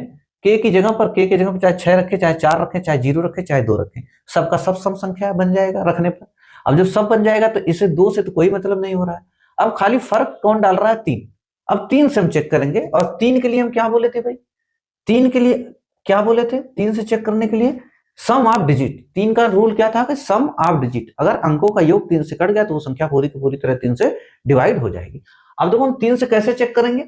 k की जगह पर, k की जगह पर चाहे 6 रखे, चाहे 4 रखे, चाहे 0 रखे, चाहे 2 रखे, सबका सब सम संख्या बन जाएगा रखने पर। अब जब सब बन जाएगा तो इसे 2 से तो कोई मतलब नहीं हो रहा है। अब खाली फर्क कौन डाल रहा है? 3। अब 3 से हम चेक करेंगे, और 3 के लिए हम क्या बोले थे भाई? 3 के लिए क्या बोले थे? 3 से चेक करने के लिए सम ऑफ डिजिट। 3 का रूल क्या था कि सम ऑफ डिजिट, अगर अंकों का योग 3 से कट गया तो वो संख्या पूरी की पूरी तरह 3 से डिवाइड हो जाएगी। अब देखो हम 3 से कैसे चेक करेंगे?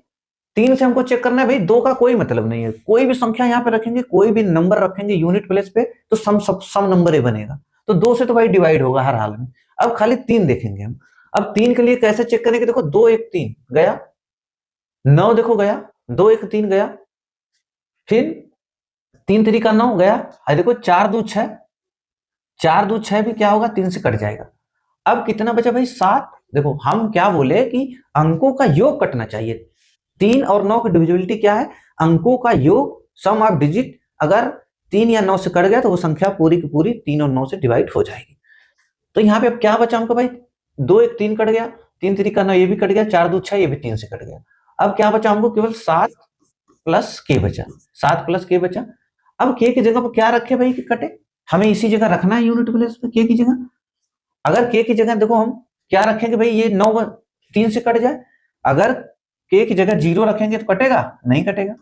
3 से हमको चेक करना है भाई, 2 का कोई मतलब नहीं है। कोई भी संख्या यहाँ पे रखेंगे, कोई भी नंबर रखेंगे यूनिट प्लेस पे, तो सम नंबर ही बनेगा। तो 2 से तो भाई डिवाइड होगा हर हाल में। अब खाली 3 देखेंगे हम। अब 3 के लिए कैसे चेक करेंगे? देखो 2 1 3 गया, 9 देखो गया, 2 1 3 गया, फिर 3 3 का 9 गया। और देखो 4 2 6, 4 2 6 भी क्या होगा? 3 से कट जाएगा। अब कितना बचा भाई? 7। देखो हम क्या बोले कि अंकों का योग कटना चाहिए। 3 और 9 की डिविजिबिलिटी क्या है? अंकों का योग, सम ऑफ डिजिट। अगर 3 या 9 से कट गया तो वो संख्या पूरी की पूरी 3 और 9 से डिवाइड हो जाएगी। तो यहाँ पे अब क्या बचा हमको भाई? 2 1 3 कट गया, 3 3 का 9 ये भी कट गया, 4 2 6 ये भी 3 से कट गया। अब क्या बचा हमको? केवल 7 प्लस के बचा, 7 प्लस के बचा। अब के की जगह पर क्या रखे भाई कि कटे? हमें इसी जगह रखना है यूनिट प्लेस पे के की जगह। अगर के की जगह देखो हम क्या रखेंगे भाई? ये 9 3 से कट जाए। अगर के की जगह 0 रखेंगे तो कटेगा? नहीं कटेगा।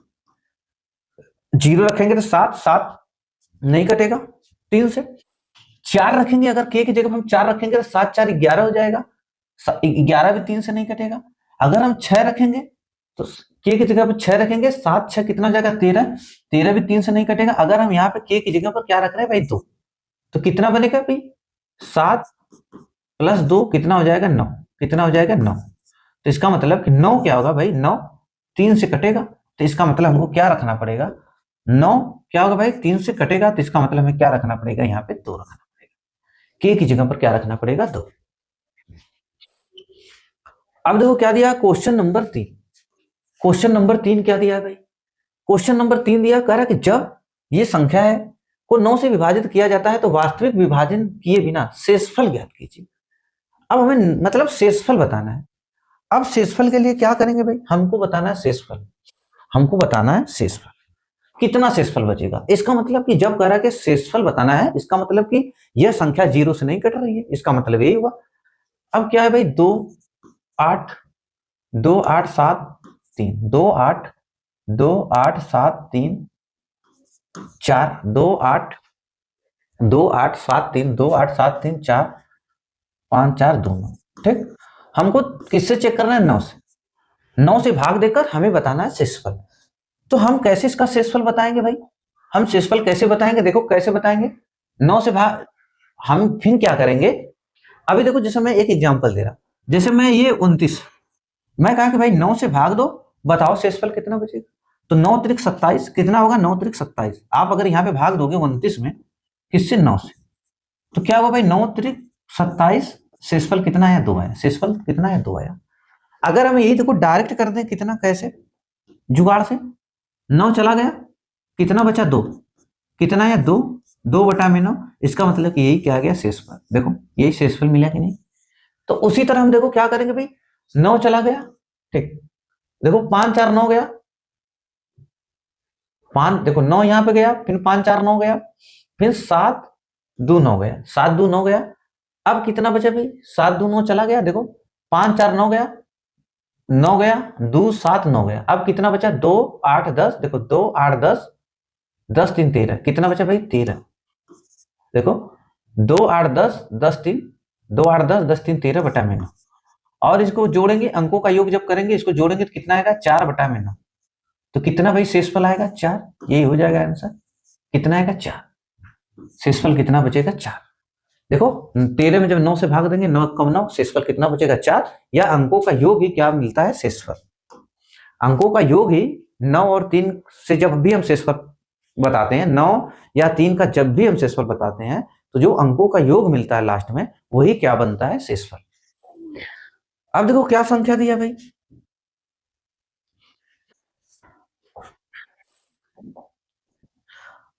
0 रखेंगे तो 7 7 नहीं कटेगा 3 से। 4 रखेंगे, अगर के की जगह हम 4 रखेंगे तो 7 4 11 हो जाएगा, 11 भी 3 से नहीं कटेगा। अगर हम 6 रखेंगे तो के की जगह पर 6 रखेंगे, 7 6 कितना हो जाएगा? 13, 13 भी 3 से नहीं कटेगा। अगर हम यहाँ पे के की जगह पर क्या रख रहे हैं भाई? 2, तो कितना बनेगा भाई? 7 प्लस 2 कितना हो जाएगा? 9। कितना हो जाएगा? 9। तो इसका मतलब कि 9 क्या होगा भाई? 9 3 से कटेगा, तो इसका मतलब हमको क्या रखना पड़ेगा? 9 क्या होगा भाई? 3 से कटेगा, तो इसका मतलब हमें क्या रखना पड़ेगा? यहाँ पे 2 रखना पड़ेगा। के की जगह पर क्या रखना पड़ेगा? 2। अब देखो क्या दिया क्वेश्चन नंबर 3। क्वेश्चन नंबर 3 क्या दिया भाई? क्वेश्चन नंबर 3 दिया, कह रहा कि जब ये संख्या है को 9 से विभाजित किया जाता है तो वास्तविक विभाजन किए बिना शेषफल ज्ञात कीजिए। अब हमें मतलब शेषफल बताना है। अब शेषफल के लिए क्या करेंगे भाई? हमको बताना है शेषफल। हमको बताना है शेषफल, कितना शेषफल बचेगा। इसका मतलब कि जब कह रहा है कि शेषफल बताना है, इसका मतलब कि यह संख्या 0 से नहीं कट रही है, इसका मतलब यही हुआ। अब क्या है भाई? 2 8 2 8 7 3, 2 8 2 8 7 3 4, 2 8 2 8 7 3 2 8 7 3 4 5 4 2 9। ठीक, हमको किससे चेक करना है? 9 से। 9 से भाग देकर हमें बताना है शेषफल। तो हम कैसे इसका शेषफल बताएंगे भाई? हम शेषफल कैसे बताएंगे? देखो कैसे बताएंगे। 9 से भाग, हम फिर क्या करेंगे? अभी देखो जैसे मैं एक एग्जांपल दे रहा, जैसे मैं ये 29, मैं कहा कि भाई 9 से भाग दो, बताओ शेषफल कितना बचेगा। तो 9 त्रिक 27 कितना होगा? 9 त्रिक 27। आप अगर यहाँ पे भाग दोगे 29 में, किससे? 9 से, तो क्या होगा भाई? 9 त्रिक 27, शेषफल कितना है? 2 आया। शेषफल कितना है? 2 आया। अगर हम यही देखो डायरेक्ट कर दें, कितना कैसे? जुगाड़ से 9 चला गया, कितना बचा? 2। कितना है? 2, 2 बटा में 9। इसका मतलब कि यही क्या आ गया? शेषफल। देखो यही शेषफल मिला कि नहीं? तो उसी तरह हम देखो क्या करेंगे भाई? 9 चला गया, ठीक, देखो 5 4 9 गया, 5 देखो 9 यहां पे गया, फिर 5 4 9 गया, फिर 7 2 9 गया, 7 2 9 गया। अब कितना बचा भाई? 7 2 9 चला गया, देखो 5 4 9 गया, 9 गया, 2 7 9 गया। अब कितना बचा? 2 8 10, देखो 2 8 10 10 3 13, कितना बचा भाई? 13। देखो 2 8 10 10 3, 2 8 10 10 3 13 बटा में 9। और इसको जोड़ेंगे, अंकों का योग जब करेंगे इसको जोड़ेंगे तो कितना आएगा? 4 बटा में 9। तो कितना भाई शेषफल आएगा? 4। यही हो जाएगा आंसर। कितना आएगा? 4। शेषफल कितना बचेगा? 4। देखो 13 में जब 9 से भाग देंगे, 9 कम 9, शेषफल कितना बचेगा? 4। या अंकों का योग ही क्या मिलता है? शेषफल। अंकों का योग ही 9 और 3 से जब भी हम शेषफल बताते हैं, 9 या 3 का जब भी हम शेषफल बताते हैं, तो जो अंकों का योग मिलता है लास्ट में, वही क्या बनता है? शेषफल। अब देखो क्या संख्या दिया भाई?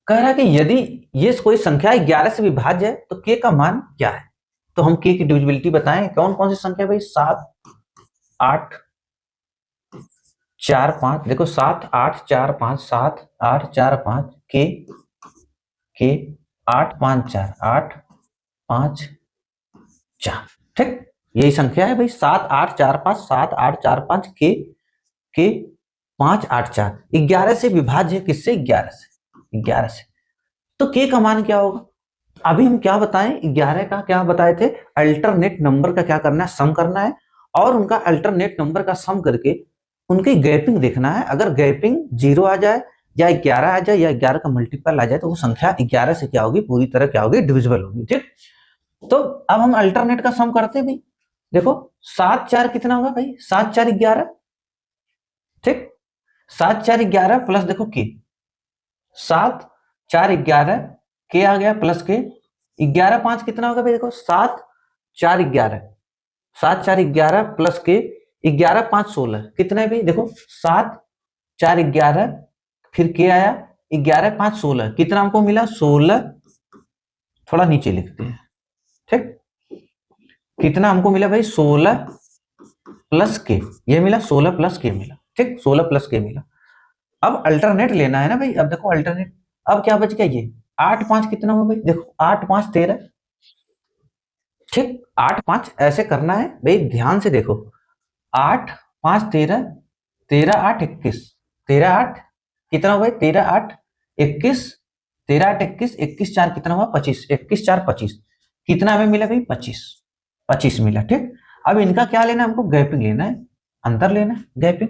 कह रहा है कि यदि ये कोई संख्या 11 से विभाज्य है तो के का मान क्या है? तो हम के की डिविजिबिलिटी बताएं। कौन कौन सी संख्या भाई? 7 8 4 5, देखो 7 8 4 5, 7 8 4 5 के 8 5 4 8 5 4। ठीक, यही संख्या है भाई, 7 8 4 5 7 8 4 5 के 5 8 4। 11 से विभाज्य है, किससे? 11 से। 11 से तो के का मान क्या होगा? अभी हम क्या बताएं? 11 का क्या बताए थे? अल्टरनेट नंबर का क्या करना है? सम करना है, और उनका अल्टरनेट नंबर का सम करके उनकी गैपिंग देखना है। अगर गैपिंग 0 आ जाए या 11 आ जाए या 11 का मल्टीपल आ जाए तो वो संख्या 11 से क्या होगी, पूरी तरह क्या होगी, डिविजिबल होगी। ठीक, तो अब हम अल्टरनेट का सम करते हैं भाई। देखो 7 4 कितना होगा भाई, 7 4 11। ठीक, 7 4 11 प्लस देखो के, 7 4 11 के आ गया प्लस के 11 5 कितना होगा भाई, देखो 7 4 11, 7 4 11 प्लस के 11 5 16 कितना है भाई, देखो 7 4 11 फिर के आया 11 5 16 कितना हमको मिला 16। थोड़ा नीचे लिखते हैं। ठीक, कितना हमको मिला भाई 16 प्लस के, ये मिला 16 प्लस के मिला। ठीक, 16 प्लस के मिला। अब अल्टरनेट लेना है ना भाई। अब देखो अल्टरनेट, अब क्या बच गया, ये 8 5 कितना हुआ भाई, देखो 8 5 13। ठीक, 8 5 ऐसे करना है भाई, ध्यान से देखो 8 5 13, 13 8 21, 13 8 कितना हुआ भाई, 13 8 21, 13 8 21, 21 4 कितना हुआ 25, 21 4 25 कितना हमें मिला भाई 25, 25 मिला। ठीक, अब इनका क्या लेना है, हमको गैपिंग लेना है, अंतर लेना है, गैपिंग।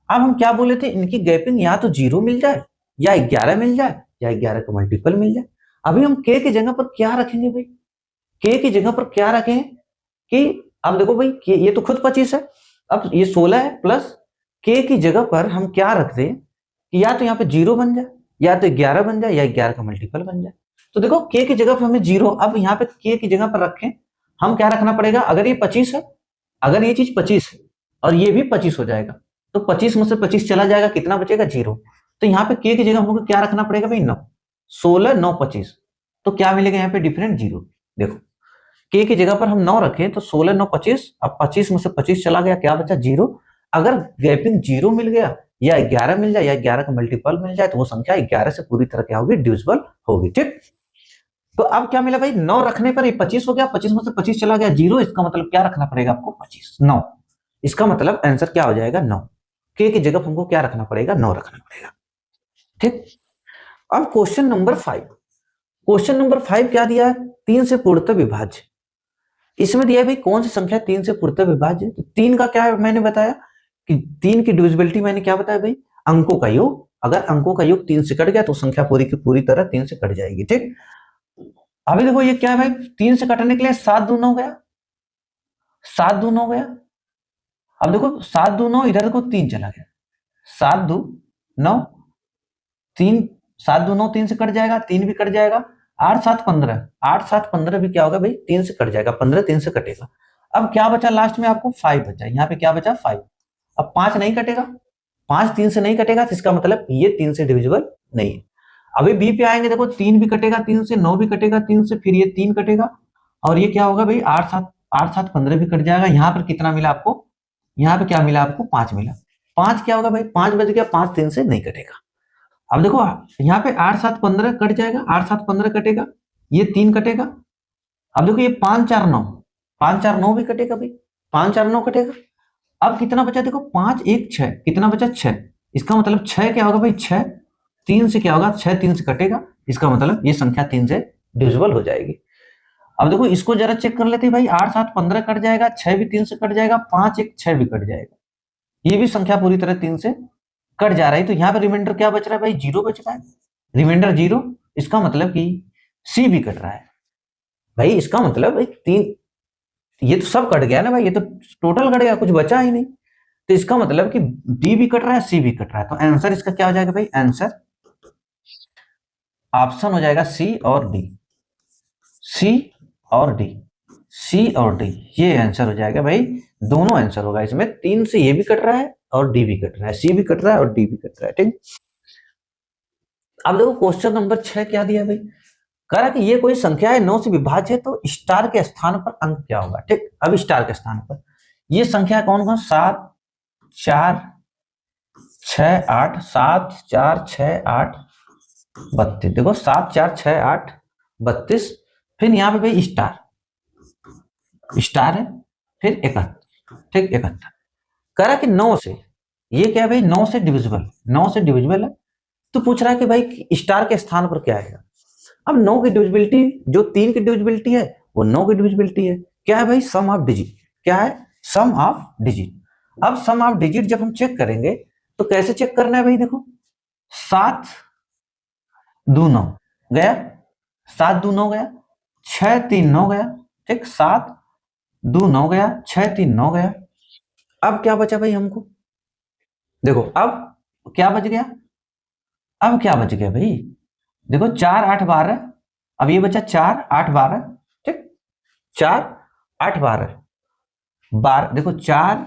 अब हम क्या बोले थे, इनकी गैपिंग या तो 0 मिल जाए या 11 मिल जाए या 11 का मल्टीपल मिल जाए। अभी हम के की जगह पर क्या रखेंगे भाई, के की जगह पर क्या रखें कि अब देखो भाई ये तो खुद 25 है, अब ये 16 है प्लस के की जगह पर हम क्या रख दें कि या तो यहाँ पे 0 बन जाए या तो 11 बन जाए या 11 का मल्टीपल बन जाए। तो देखो के की जगह पर हमें 0, अब यहाँ पे के की जगह पर रखें, हम क्या रखना पड़ेगा, अगर ये 25 है, अगर ये चीज 25 है और ये भी 25 हो जाएगा तो 25 में से 25 चला जाएगा, कितना बचेगा 0। तो यहाँ पे के की जगह हमको क्या रखना पड़ेगा भाई 9, 16 9 25, तो क्या मिलेगा यहाँ पे डिफरेंट 0। देखो के की जगह पर हम 9 रखें तो 16 9 25, अब 25 में से 25 चला गया, क्या बचा 0। अगर गैपिंग 0 मिल गया या 11 मिल जाए या 11 का मल्टीपल मिल जाए तो वो संख्या 11 से पूरी तरह क्या होगी, डिविजिबल होगी। ठीक, तो अब क्या मिला भाई, 9 रखने पर ये 25 हो गया, 25 में से 25 चला गया 0, इसका मतलब क्या रखना पड़ेगा आपको 25 9, इसका मतलब आंसर क्या हो जाएगा 9। के की जगह हमको क्या रखना पड़ेगा, 9 रखना पड़ेगा। ठीक, अब क्वेश्चन नंबर 5, क्वेश्चन नंबर 5 क्या दिया है, 3 से पूर्णतः विभाज्य। इसमें दिया है भाई कौन सी संख्या 3 से पूर्णतः विभाज्य है। तो 3 का क्या है, मैंने बताया कि 3 की डिविजिबिलिटी मैंने क्या बताया भाई, अंकों का योग। अगर अंकों का योग 3 से कट गया तो संख्या पूरी की पूरी तरह 3 से कट जाएगी। ठीक, अभी देखो ये क्या है भाई, 3 से कटने के लिए 7 दूना हो गया, 7 दूना हो गया। अब देखो 7 2 9, इधर को 3 चला गया, 7 2 9, 3 7 2 9 3 से कट जाएगा, 3 भी कट जाएगा, 8 7 15, 8 7 15 भी क्या होगा भाई 3 से कट जाएगा, 15 3 से कटेगा। अब क्या बचा लास्ट में आपको 5 बचा, यहाँ पे क्या बचा 5। अब 5 नहीं कटेगा, 5 3 से नहीं कटेगा, तो इसका मतलब ये 3 से डिविजिबल नहीं है। अभी बी पे आएंगे, देखो 3 भी कटेगा 3 से, 9 भी कटेगा 3 से, फिर ये 3 कटेगा और ये क्या होगा भाई 8 7 15 भी कट जाएगा। यहाँ पर कितना मिला आपको, यहाँ पे क्या मिला आपको 5 मिला। 5 क्या होगा भाई 5 बज गया, 5 3 से नहीं कटेगा। अब देखो यहाँ पे 8 7 15 कट जाएगा, 8 7 15 कटेगा, ये 3 कटेगा। अब देखो ये 5 4 9, 5 4 9 भी कटेगा भाई, 5 4 9 कटेगा। अब कितना बचा, देखो 5 1 6, कितना बचा 6, इसका मतलब 6 क्या होगा भाई 6 3 से क्या होगा, 6 3 से कटेगा, इसका मतलब ये संख्या 3 से डिविजिबल हो जाएगी। अब देखो इसको जरा चेक कर लेते हैं भाई, 8 7 15 कट जाएगा, 6 भी 3 से कट जाएगा, 5 1 6 भी कट जाएगा, ये भी संख्या पूरी तरह 3 से कट जा रहा है। तो यहाँ पे रिमाइंडर क्या बच रहा है भाई 0 बच रहा है, रिमाइंडर 0, इसका मतलब कि सी भी कट रहा है भाई, इसका मतलब 3, ये तो सब कट गया ना भाई, ये तो टोटल कट गया, कुछ बचा ही नहीं। तो इसका मतलब कि डी भी कट रहा है, सी भी कट रहा है। तो आंसर इसका क्या हो जाएगा भाई, आंसर ऑप्शन हो जाएगा सी और डी, सी और डी, सी और डी, ये आंसर हो जाएगा भाई। दोनों आंसर होगा इसमें, 3 से ये भी कट रहा है और डी भी कट रहा है, सी भी कट रहा है और डी भी कट रहा है। ठीक, अब देखो क्वेश्चन नंबर 6 क्या दिया भाई, कह रहा कि ये कोई संख्या है 9 से विभाज्य है, तो स्टार के स्थान पर अंक क्या होगा। ठीक, अब स्टार के स्थान पर ये संख्या कौन कौन, 7 4 6 8, 7 4 6 8 32, देखो 7 4 6 8 32, फिर यहाँ पे भाई स्टार, स्टार है, फिर 71। ठीक, 71 कह रहा कि 9 से, ये क्या है भाई 9 से डिविजिबल, 9 से डिविजिबल है। तो पूछ रहा है कि भाई स्टार के स्थान पर क्या आएगा। अब 9 की डिविजिबिलिटी जो 3 की डिविजिबिलिटी है वो 9 की डिविजिबिलिटी है, क्या है भाई सम ऑफ डिजिट, क्या है सम ऑफ डिजिट। अब सम ऑफ डिजिट जब हम चेक करेंगे तो कैसे चेक करना है भाई, देखो 7 2 9 गया, 7 2 9 गया, 6 3 9 गया, ठीक, 7 2 9 गया, 6 3 9 गया। अब क्या बचा भाई हमको, देखो अब क्या बच गया, अब क्या बच गया भाई, देखो 4 8 12, अब ये बचा 4 8 12, ठीक, 4 8 12 12, देखो 4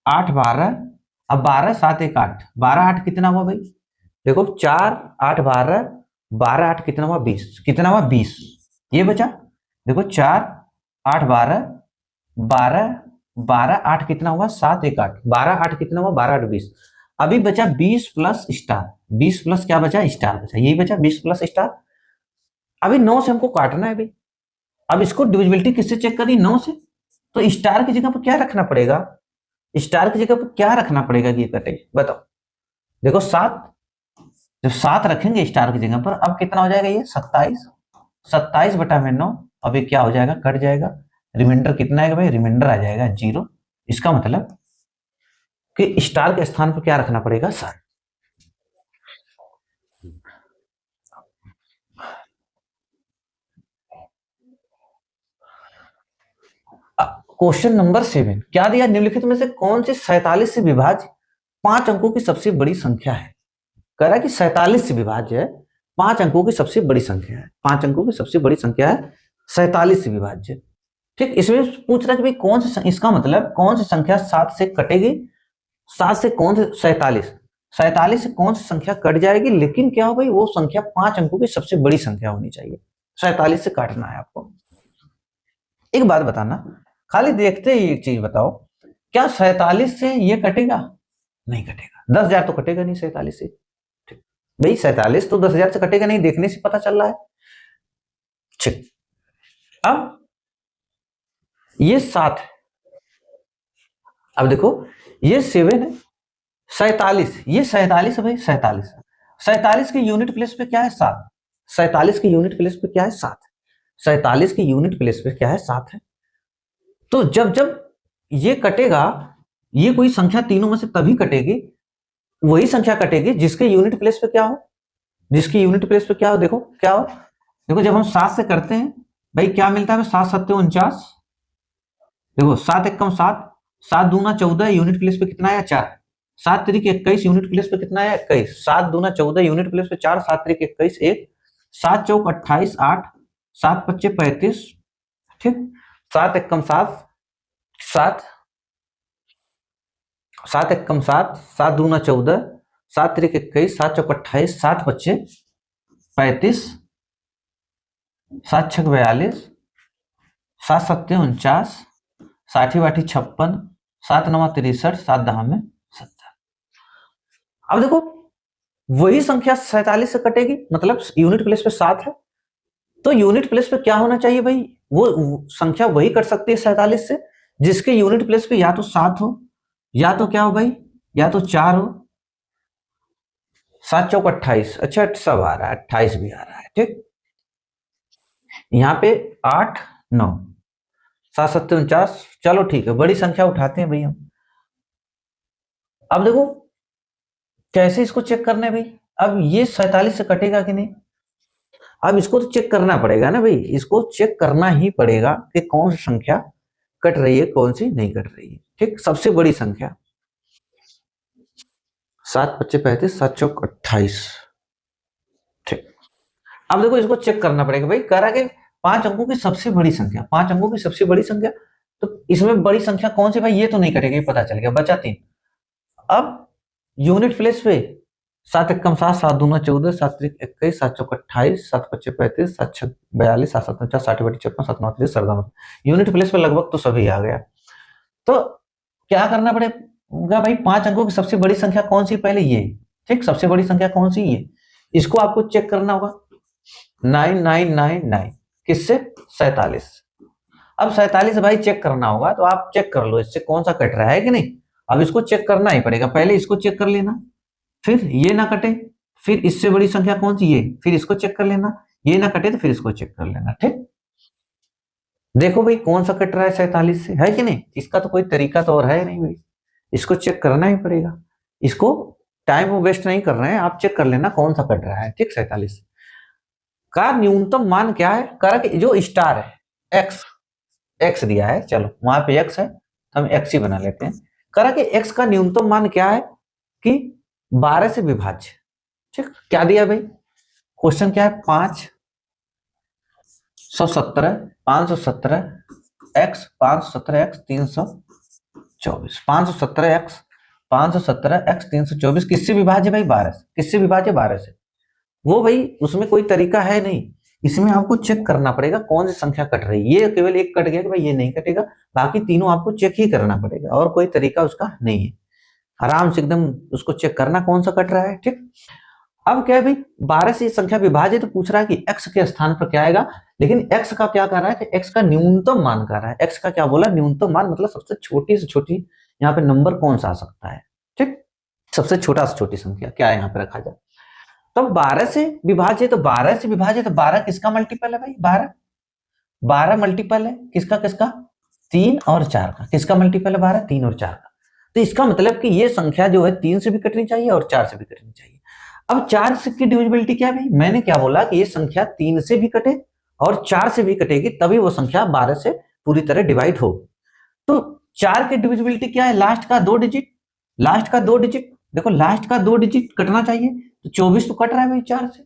8 12, अब 12 7 1 8, 12 8 कितना हुआ भाई, देखो 4 8 12, 12 8 कितना हुआ 20, कितना हुआ 20, ये बचा, देखो 4 8 12, 12 12 8 कितना हुआ 7 1 8, 12 8 कितना हुआ 12 8 20, अभी बचा 20 प्लस स्टार, 20 प्लस क्या बचा, स्टार बचा, यही बचा 20 प्लस स्टार। अभी 9 से हमको काटना है भाई, अब इसको डिविजिबिलिटी किससे चेक करी, 9 से, तो स्टार की जगह पर क्या रखना पड़ेगा, स्टार की जगह पर क्या रखना पड़ेगा कि ये कटे, बताओ, देखो 7, जब 7 रखेंगे स्टार की जगह पर, अब कितना हो जाएगा ये 27, 27 बटा में 9, अब ये क्या हो जाएगा, कट जाएगा, रिमाइंडर कितना आएगा भाई, रिमाइंडर आ जाएगा 0। इसका मतलब कि स्टार के स्थान पर क्या रखना पड़ेगा, 7। क्वेश्चन नंबर 7 क्या दिया, निम्नलिखित में से कौन सी 47 से विभाज्य 5 अंकों की सबसे बड़ी संख्या है, कह रहा है कि 47 से विभाज्य है 5 अंकों की सबसे बड़ी संख्या है, 5 अंकों की सबसे बड़ी संख्या है 47 से विभाज्य, ठीक। इसमें पूछ रहा है कि भाई कौन सी, इसका मतलब कौन सी संख्या 7 से कटेगी, 7 से कौन से 47, 47 से कौन सी संख्या कट जाएगी, लेकिन क्या हो भाई, वो संख्या 5 अंकों की सबसे बड़ी संख्या होनी चाहिए, 47 से काटना है आपको। एक बात बताना, खाली देखते ही एक चीज बताओ, क्या 47 से ये कटेगा, नहीं कटेगा, 10,000 तो कटेगा नहीं 47 से, ठीक भाई, 47 तो 10,000 से कटेगा नहीं, देखने से पता चल रहा है, ठीक। अब ये 7 है, अब देखो ये 7 है, 47, ये 47 है भाई, 47, 47 के यूनिट प्लेस पे क्या है 7, 47 के यूनिट प्लेस पे क्या है 7, 47 के यूनिट प्लेस पे क्या है 7 है। तो जब जब ये कटेगा, ये कोई संख्या तीनों में से तभी कटेगी, वही संख्या कटेगी जिसके यूनिट प्लेस पे क्या हो, जिसकी यूनिट प्लेस पे क्या हो, देखो क्या हो, देखो जब हम 7 से करते हैं भाई क्या मिलता है, 7 7 49, देखो 7 1 7, 7 दूना 14, यूनिट प्लेस पे कितना आया 4, 7 3 21, यूनिट प्लेस पे कितना आया 21, 7 दूना 14, यूनिट प्लेस पे 4, 7 3 21 1, 7 चौक 28 8, 7 पच्चे 35, ठीक, 7 1 7, 7 7 1 7, 7 दूना 14, 7 3 21, 7 चौक 28, 7 पच्चे 35, 7 छक 42, 7 सत्ते 49, 60 बाठी 56, 7 9 63, 7 10 में 70। अब देखो वही संख्या 47 से कटेगी, मतलब यूनिट प्लेस पे 7 है, तो यूनिट प्लेस पे क्या होना चाहिए भाई, वो संख्या वही कट सकती है 47 से जिसके यूनिट प्लेस पे या तो 7 हो, या तो क्या हो भाई, या तो 4 हो, 7 चौक 28, अच्छा सब आ रहा है, 28 भी आ रहा है, ठीक, यहाँ पे 8 9, 7 7 49, चलो ठीक है, बड़ी संख्या उठाते हैं भाई हम। अब देखो कैसे इसको चेक करना है भाई, अब ये 47 से कटेगा कि नहीं, अब इसको तो चेक करना पड़ेगा ना भाई, इसको चेक करना ही पड़ेगा कि कौन सी संख्या कट रही है कौन सी नहीं कट रही है, ठीक, सबसे बड़ी संख्या 7 पच्चे 35, 7 चौक 28, ठीक। अब देखो इसको चेक करना पड़ेगा भाई, कह रहा कि 5 अंकों की सबसे बड़ी संख्या, 5 अंकों की सबसे बड़ी संख्या, तो इसमें बड़ी संख्या कौन सी भाई, ये तो नहीं कटेगी, पता चल गया, बचा 3। अब यूनिट प्लेस पे 7 1 7, 7 दूना 14, 7 3 21, 7 चौक 28, 7 पच्चे 35, 7 6 42, 7 7 49, 60 बटी 56, 7 9 30, 7 यूनिट प्लेस पे लगभग तो सभी आ गया। तो क्या करना पड़ेगा भाई, 5 अंकों की सबसे बड़ी संख्या कौन सी, पहले ये, ठीक, सबसे बड़ी संख्या कौन सी, ये, इसको आपको चेक करना होगा 9999 किससे, 47। अब 47 भाई चेक करना होगा, तो आप चेक कर लो इससे कौन सा कट रहा है कि नहीं, अब इसको चेक करना ही पड़ेगा, पहले इसको चेक कर लेना, फिर ये ना कटे, फिर इससे बड़ी संख्या कौन सी, ये, फिर इसको चेक कर लेना, ये ना कटे तो फिर इसको चेक कर लेना, ठीक। देखो भाई कौन सा कट रहा है 47 से, है कि नहीं, इसका तो कोई तरीका तो और है नहीं भाई, इसको चेक करना ही पड़ेगा, इसको टाइम वेस्ट नहीं कर रहे हैं, आप चेक कर लेना कौन सा कट रहा है। ठीक, 47 का न्यूनतम मान क्या है, कर जो स्टार है एक्स, एक्स दिया है, चलो वहां पे एक्स है तो हम एक्स ही बना लेते हैं। करा कि एक्स का न्यूनतम मान क्या है कि 12 से विभाज्य। ठीक, क्या दिया भाई, क्वेश्चन क्या है, 517 517 एक्स 517 एक्स 324 517 एक्स 324 किससे विभाज्य भाई, 12 से। किससे विभाज्य, 12 से। वो भाई उसमें कोई तरीका है नहीं, इसमें आपको चेक करना पड़ेगा कौन सी संख्या कट रही है। ये केवल एक कट गया कि भाई ये नहीं कटेगा, बाकी तीनों आपको चेक ही करना पड़ेगा और कोई तरीका उसका नहीं है। आराम से एकदम उसको चेक करना कौन सा कट रहा है। ठीक, अब क्या है भाई, 12 से ये संख्या विभाज्य तो पूछ रहा है कि x के स्थान पर क्या आएगा, लेकिन x का क्या कर रहा है कि x का न्यूनतम मान कर रहा है। x का क्या बोला, न्यूनतम मान, मतलब सबसे छोटी से छोटी यहाँ पे नंबर कौन सा आ सकता है। ठीक, सबसे छोटा से छोटी संख्या क्या यहाँ पे रखा जाए। तो 12 से विभाज्य, तो 12 से विभाज्य, तो 12 किसका मल्टीपल है भाई, 12 मल्टीपल है किसका किसका, 3 और 4 का। किसका मल्टीपल है 12, 3 और 4 का। तो इसका मतलब कि ये संख्या जो है 3 से भी कटनी चाहिए और 4 से भी कटनी चाहिए। अब 4 से की डिविजिबिलिटी क्या है भाई, मैंने क्या बोला कि ये संख्या 3 से भी कटे और 4 से भी कटेगी, तभी वो संख्या 12 से पूरी तरह डिवाइड हो। तो 4 की डिविजिबिलिटी क्या है, लास्ट का 2 डिजिट, लास्ट का 2 डिजिट, देखो लास्ट का 2 डिजिट कटना चाहिए, तो 24 तो कट रहा है भाई 4 से,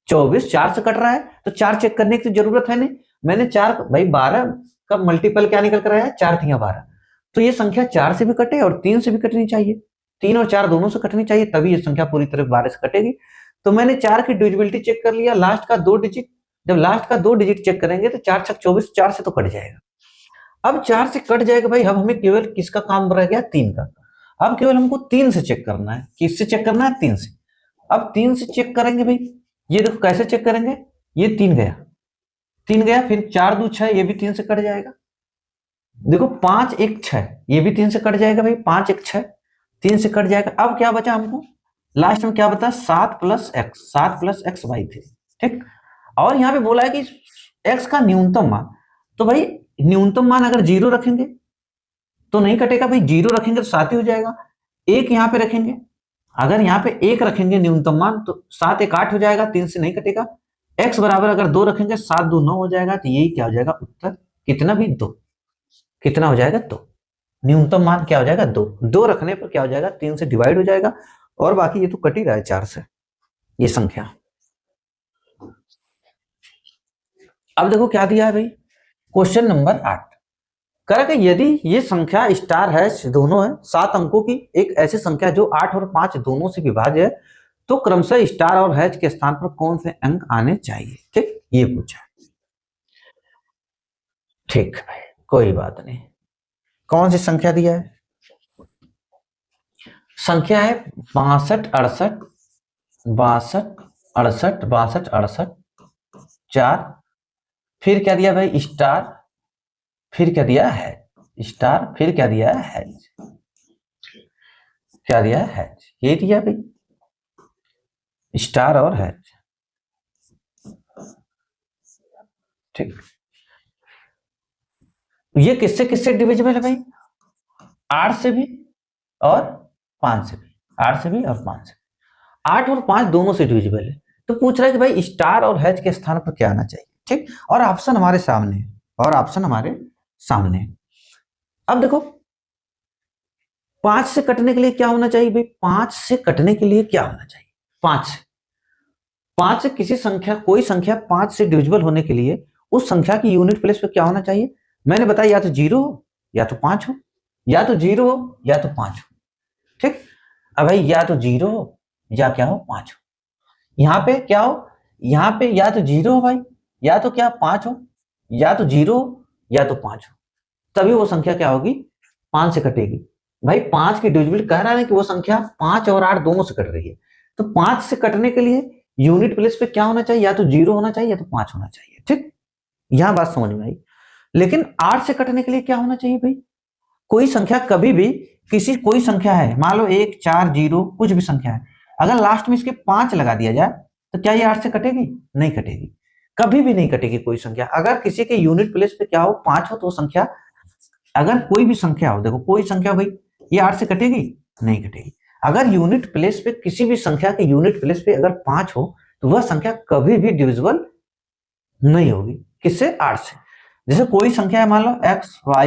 24 4 से कट रहा है, तो 4 चेक करने की जरूरत है नहीं। मैंने 4 भाई 12 का मल्टीपल क्या निकल कर आया है, 4 3 12, तो ये संख्या 4 से भी कटे और 3 से भी कटनी चाहिए, 3 और 4 दोनों से कटनी चाहिए, तभी ये संख्या पूरी तरह 12 से कटेगी। तो मैंने 4 की डिविजिबिलिटी चेक कर लिया, लास्ट का 2 डिजिट, जब लास्ट का 2 डिजिट चेक करेंगे तो 4 6 24, 4 से तो कट जाएगा। अब 4 से कट जाएगा भाई, अब हमें केवल किसका काम रह गया, 3 का। अब केवल हमको 3 से चेक करना है, किससे चेक करना है, 3 से। अब 3 से चेक करेंगे भाई, ये देखो कैसे चेक करेंगे, ये 3 गया, 3 गया, फिर 4 2 6, ये भी 3 से कट जाएगा। देखो 5 1 6, ये भी 3 से कट जाएगा भाई, 5 1 6 3 से कट जाएगा। अब क्या बचा हमको, लास्ट में क्या बता, 7 प्लस एक्स बाई 3। ठीक, और यहाँ पे बोला है कि x का न्यूनतम मान, तो भाई न्यूनतम मान अगर 0 रखेंगे तो नहीं कटेगा भाई, 0 रखेंगे तो 7 ही हो जाएगा। 1 यहाँ पे रखेंगे, अगर यहाँ पे 1 रखेंगे न्यूनतम मान तो 7 1 8 हो जाएगा, 3 से नहीं कटेगा। x बराबर अगर 2 रखेंगे, 7 2 9 हो जाएगा, तो यही क्या हो जाएगा उत्तर, कितना भी 2, कितना हो जाएगा 2, न्यूनतम मान क्या हो जाएगा 2, 2 रखने पर क्या हो जाएगा 3 से डिवाइड हो जाएगा, और बाकी ये तो कट ही रहा है 4 से ये संख्या। अब देखो क्या दिया है भाई, क्वेश्चन नंबर 8 करा कि यदि ये संख्या स्टार हैश दोनों है 7 अंकों की एक ऐसी संख्या जो 8 और 5 दोनों से विभाज्य है, तो क्रमशः स्टार और हैश के स्थान पर कौन से अंक आने चाहिए। ठीक, ये पूछा। ठीक भाई, कोई बात नहीं, कौन सी संख्या दिया है, संख्या है 62 68 4, फिर क्या दिया भाई स्टार, फिर क्या दिया है स्टार, फिर क्या दिया है हैच, क्या दिया है हैच, ये दिया भाई स्टार और हैच। ठीक, ये किससे किससे डिविजिबल है भाई, 8 से भी और 5 से भी, 8 से भी और 5 से भी, 8 और 5 दोनों से डिविजिबल है। तो पूछ रहा है कि भाई स्टार और हैच के स्थान पर क्या आना चाहिए। ठीक, और ऑप्शन हमारे सामने है, और ऑप्शन हमारे सामने है। अब देखो 5 से कटने के लिए क्या होना चाहिए भाई, 5 से कटने के लिए क्या होना चाहिए, 5 से किसी संख्या, कोई संख्या 5 से डिविजिबल होने के लिए उस संख्या की यूनिट प्लेस पे क्या होना चाहिए, मैंने बताया या तो 0 हो या तो 5 हो, या तो 0 हो या तो 5 हो। ठीक, अब भाई या तो 0 हो या क्या हो 5 हो, यहाँ पे क्या हो, यहाँ पे या तो 0 हो भाई, या तो क्या 5 हो, या तो 0 हो या तो 5 हो, तभी वो संख्या क्या होगी 5 से कटेगी। भाई 5 की डिविजिबल कह रहा है कि वो संख्या 5 और 8 दोनों से कट रही है, तो 5 से कटने के लिए यूनिट प्लेस पे क्या होना चाहिए, या तो 0 होना चाहिए या तो 5 होना चाहिए। ठीक, यहां बात समझ में आई। लेकिन 8 से कटने के लिए क्या होना चाहिए भाई, कोई संख्या कभी भी, किसी कोई संख्या है, मान लो 1 4 0 कुछ भी संख्या है, अगर लास्ट में इसके 5 लगा दिया जाए तो क्या ये 8 से कटेगी, नहीं कटेगी, कभी भी नहीं कटेगी कोई संख्या। अगर किसी के यूनिट प्लेस पे क्या हो 5 हो, तो संख्या, अगर कोई भी संख्या हो, देखो कोई संख्या भाई ये 8 से कटेगी? नहीं कटेगी। अगर यूनिट प्लेस पे किसी भी संख्या के यूनिट प्लेस पे अगर 5 हो तो वह संख्या कभी भी डिविजिबल नहीं होगी। किससे? 8 से। जैसे कोई संख्या है, मान लो x y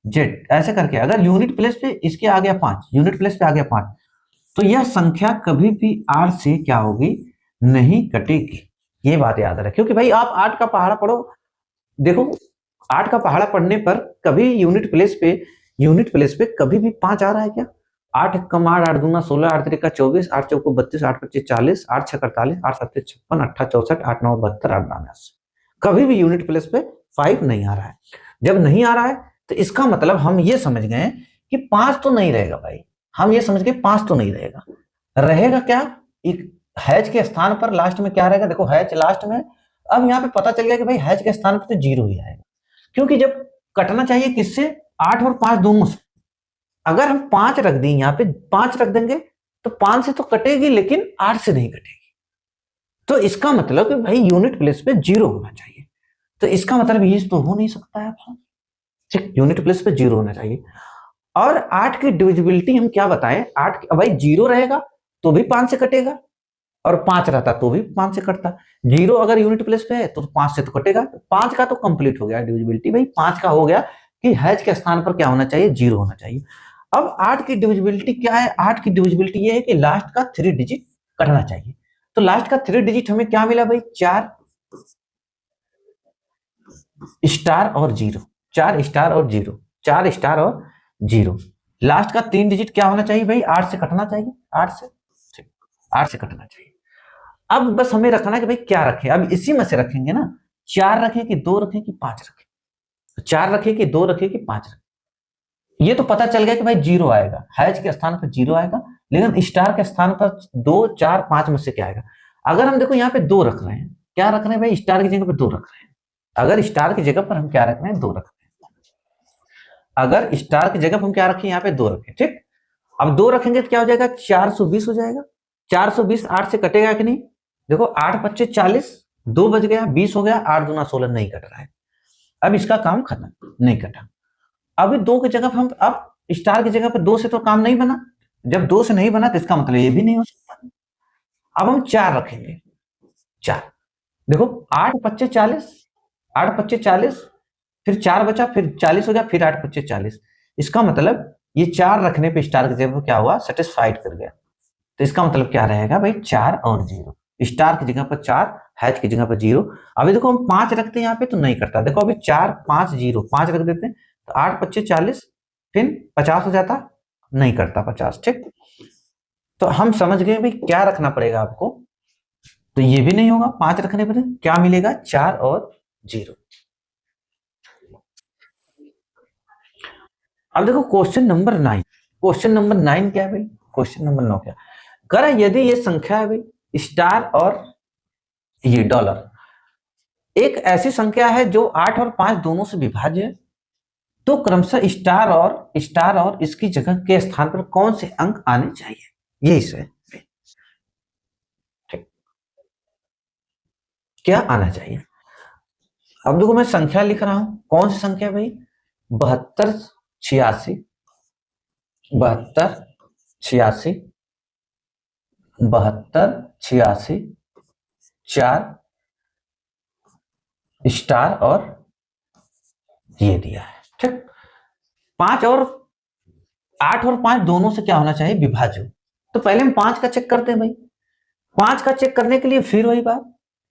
z ऐसे करके, अगर यूनिट प्लेस पे इसके आ गया 5, यूनिट प्लेस पे आ गया 5, तो यह संख्या कभी भी 8 से क्या होगी? नहीं कटेगी। ये बात याद रखें, क्योंकि भाई आप 8 का पहाड़ा पढ़ो, देखो 8 का पहाड़ा पढ़ने पर कभी यूनिट प्लेस पे कभी भी 5 आ रहा है क्या? 8 कम 8, 8 दूना 16, 8 त्रिका 24, 8 चौको 32, 8 पच्चीस 40, 8 छह 48, 8 सत्ते 56, 8 64, 8 9 72, 8 9 80। कभी भी यूनिट प्लेस पे 5 नहीं आ रहा है। जब नहीं आ रहा है तो इसका मतलब हम ये समझ गए कि 5 तो नहीं रहेगा भाई। हम ये समझ गए 5 तो नहीं रहेगा। रहेगा क्या? एक हैच के स्थान पर लास्ट में क्या रहेगा? देखो हैच लास्ट में। अब यहाँ पे पता चल गया कि भाई हैच के स्थान पर तो 0 ही आएगा, क्योंकि जब कटना चाहिए किससे? 8 और 5 दोनों से। अगर हम 5 रख दें, यहाँ पे 5 रख देंगे तो 5 से तो कटेगी, लेकिन 8 से नहीं कटेगी। तो इसका मतलब कि भाई यूनिट प्लेस पे 0 होना चाहिए। तो इसका मतलब ये तो हो नहीं सकता है, ठीक, यूनिट प्लेस पे 0 होना चाहिए। और 8 की डिविजिबिलिटी हम क्या बताएं? 8 भाई 0 रहेगा तो भी 5 से कटेगा, और 5 रहता तो भी 5 से कटता। 0 अगर यूनिट प्लेस पे है तो 5 से तो कटेगा। 5 का तो कंप्लीट हो गया डिविजिबिलिटी भाई। 5 का हो गया कि हैच के स्थान पर क्या होना चाहिए? 0 होना चाहिए। अब 8 की डिविजिबिलिटी क्या है? 8 की डिविजिबिलिटी ये है कि लास्ट का 3 डिजिट कटना चाहिए। तो लास्ट का 3 डिजिट हमें क्या मिला भाई? 4 स्टार और 0, 4 स्टार और 0, 4 स्टार और 0। लास्ट का 3 डिजिट क्या होना चाहिए भाई? 8 से कटना चाहिए, 8 से, 8 से कटना चाहिए। अब बस हमें रखना है कि भाई क्या रखें। अब इसी में से रखेंगे ना, 4 रखें कि 2 रखें कि 5 रखें? तो 4 रखें कि 2 रखें कि 5 रखें? ये तो पता चल गया कि भाई 0 आएगा, हैच के स्थान पर 0 आएगा, लेकिन स्टार के स्थान पर 2 4 5 में से क्या आएगा? अगर हम देखो यहाँ पे 2 रख रहे हैं, क्या रख रहे हैं भाई? स्टार की जगह पर 2 रख रहे हैं। अगर स्टार की जगह पर हम क्या रख रहे हैं? 2 रख रहे हैं। अगर स्टार की जगह पर हम क्या रखें? यहाँ पे 2 रखें, ठीक। अब 2 रखेंगे तो क्या हो जाएगा? 420 हो जाएगा। 420 8 से कटेगा कि नहीं? देखो 8 25 40, 2 बज गया, 20 हो गया, 8 दूना 16, नहीं कट रहा है। अब इसका काम खत्म, नहीं कटा। अभी 2 की जगह पर हम, अब स्टार की जगह पर 2 से तो काम नहीं बना। जब 2 से नहीं बना तो इसका मतलब ये भी नहीं हो सकता। अब हम 4 रखेंगे, 4। देखो 8 25 40, 8 25 40, फिर 4 बचा, फिर 40 हो गया, फिर 8 25 40। इसका मतलब ये 4 रखने पे स्टार की जगह पर क्या हुआ? सेटिस्फाइड कर गया। तो इसका मतलब क्या रहेगा भाई? 4 और 0। स्टार की जगह पर 4, हैच की जगह पर 0। अभी देखो हम 5 रखते हैं यहाँ पे तो नहीं करता। देखो अभी 4 5 0, 5 रख देते हैं तो 8 25 40, फिर 50 हो जाता, नहीं करता 50, ठीक। तो हम समझ गए भाई क्या रखना पड़ेगा आपको। तो ये भी नहीं होगा, 5 रखने पर क्या मिलेगा? 4 और 0। अब देखो क्वेश्चन नंबर 9। क्वेश्चन नंबर 9 क्या है भाई? क्वेश्चन नंबर 9 क्या? कह रहा है यदि ये संख्या है भाई स्टार और ये डॉलर, एक ऐसी संख्या है जो 8 और 5 दोनों से विभाज्य है, तो क्रमशः स्टार और इसकी जगह के स्थान पर कौन से अंक आने चाहिए? यही से ठीक, क्या आना चाहिए? अब देखो मैं संख्या लिख रहा हूं, कौन सी संख्या भाई? 72 86, 72 86, 72 86, 4 स्टार और ये दिया है, ठीक। 5 और 8 और 5 दोनों से क्या होना चाहिए? विभाज्य। तो पहले हम 5 का चेक करते हैं भाई। 5 का चेक करने के लिए फिर वही बात,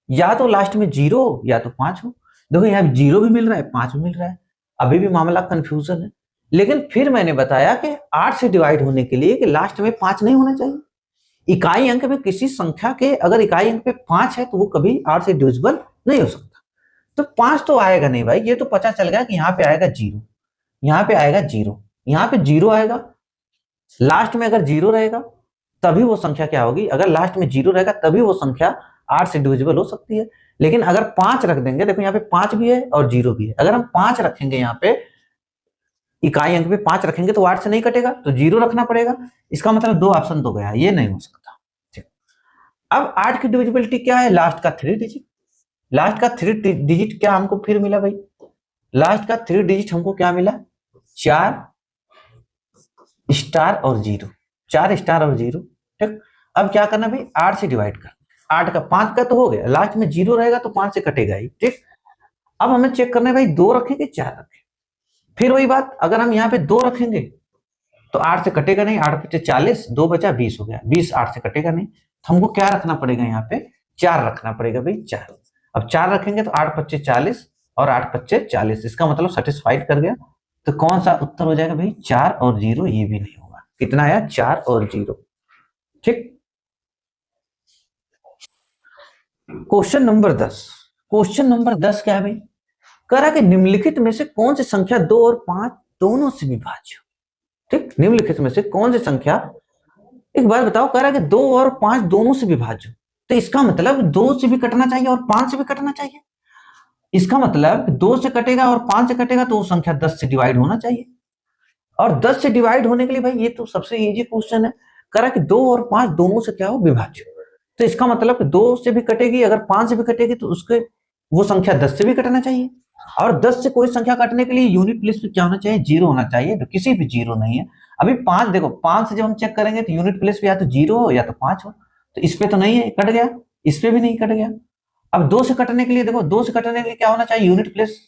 या तो लास्ट में 0 या तो 5 हो। देखो यहाँ 0 भी मिल रहा है, 5 भी मिल रहा है, अभी भी मामला कंफ्यूजन है। लेकिन फिर मैंने बताया कि 8 से डिवाइड होने के लिए कि लास्ट में 5 नहीं होना चाहिए। इकाई अंक में किसी संख्या के अगर इकाई अंक पे 5 है तो वो कभी 8 से डिविजिबल नहीं हो सकता। तो 5 तो आएगा नहीं भाई। ये तो पता चल गया कि यहाँ पे आएगा 0, यहाँ पे आएगा 0, यहाँ पे 0 आएगा। लास्ट में अगर 0 रहेगा तभी वो संख्या क्या होगी? अगर लास्ट में 0 रहेगा तभी वो संख्या 8 से डिविजिबल हो सकती है। लेकिन अगर 5 रख देंगे, देखो यहाँ पे 5 भी है और 0 भी है, अगर हम 5 रखेंगे यहाँ पे इकाई अंक पे 5 रखेंगे तो 8 से नहीं कटेगा, तो 0 रखना पड़ेगा। इसका मतलब 2 ऑप्शन तो गया, ये नहीं हो सकता, ठीक। अब 8 की डिविजिबिलिटी क्या है? लास्ट का 3 डिजिट। लास्ट का 3 डिजिट क्या हमको फिर मिला भाई? लास्ट का 3 डिजिट हमको क्या मिला? 4 स्टार और जीरो, 4 स्टार और जीरो। ठीक, अब क्या करना भाई, 8 से डिवाइड कर, 8 का 5 का तो हो गया, लास्ट में जीरो रहेगा तो 5 से कटेगा ही। ठीक, अब हमें चेक करना है भाई 2 रखेंगे 4 रखेंगे। फिर वही बात, अगर हम यहाँ पे 2 रखेंगे तो 8 से कटेगा नहीं, 8 बचे 40, 2 बचा 20 हो गया, 20 8 से कटेगा नहीं, तो हमको क्या रखना पड़ेगा यहाँ पे, 4 रखना पड़ेगा भाई, 4। अब 4 रखेंगे तो 8 पच्चे 40 और 8 पच्चे 40, इसका मतलब सेटिस्फाइड कर गया। तो कौन सा उत्तर हो जाएगा भाई, 4 और 0, ये भी नहीं होगा। कितना आया, 4 और 0। ठीक, क्वेश्चन नंबर 10। क्वेश्चन नंबर 10 क्या है भाई, कह रहा कि निम्नलिखित में से कौन सी संख्या 2 और 5 दोनों से विभाज्य। ठीक, निम्नलिखित में से कौन सी संख्या, एक बार बताओ, कह रहा है कि 2 और 5 दोनों से विभाज्य, तो इसका मतलब 2 से भी कटना चाहिए और 5 से भी कटना चाहिए। इसका मतलब 2 से कटेगा और 5 से कटेगा तो वो संख्या 10 से डिवाइड होना चाहिए। और 10 से डिवाइड होने के लिए भाई ये तो सबसे इजी क्वेश्चन है, कह रहा कि 2 और 5 दोनों से क्या हो, विभाज्य। तो इसका मतलब 2 से भी कटेगी, अगर 5 से भी कटेगी तो उसके वो संख्या 10 से भी कटना चाहिए। और 10 से कोई संख्या काटने के लिए यूनिट प्लेस पे क्या होना चाहिए, 0 होना चाहिए, तो किसी भी 0 नहीं है। अभी 5 देखो, 5 से जब हम चेक करेंगे तो यूनिट प्लेस पे या तो 0 हो या तो 5 हो, तो इस पे तो नहीं है, कट गया, इस पे भी नहीं, कट गया। अब 2 से कटने के लिए देखो, 2 से कटने के लिए क्या होना चाहिए, यूनिट प्लेस।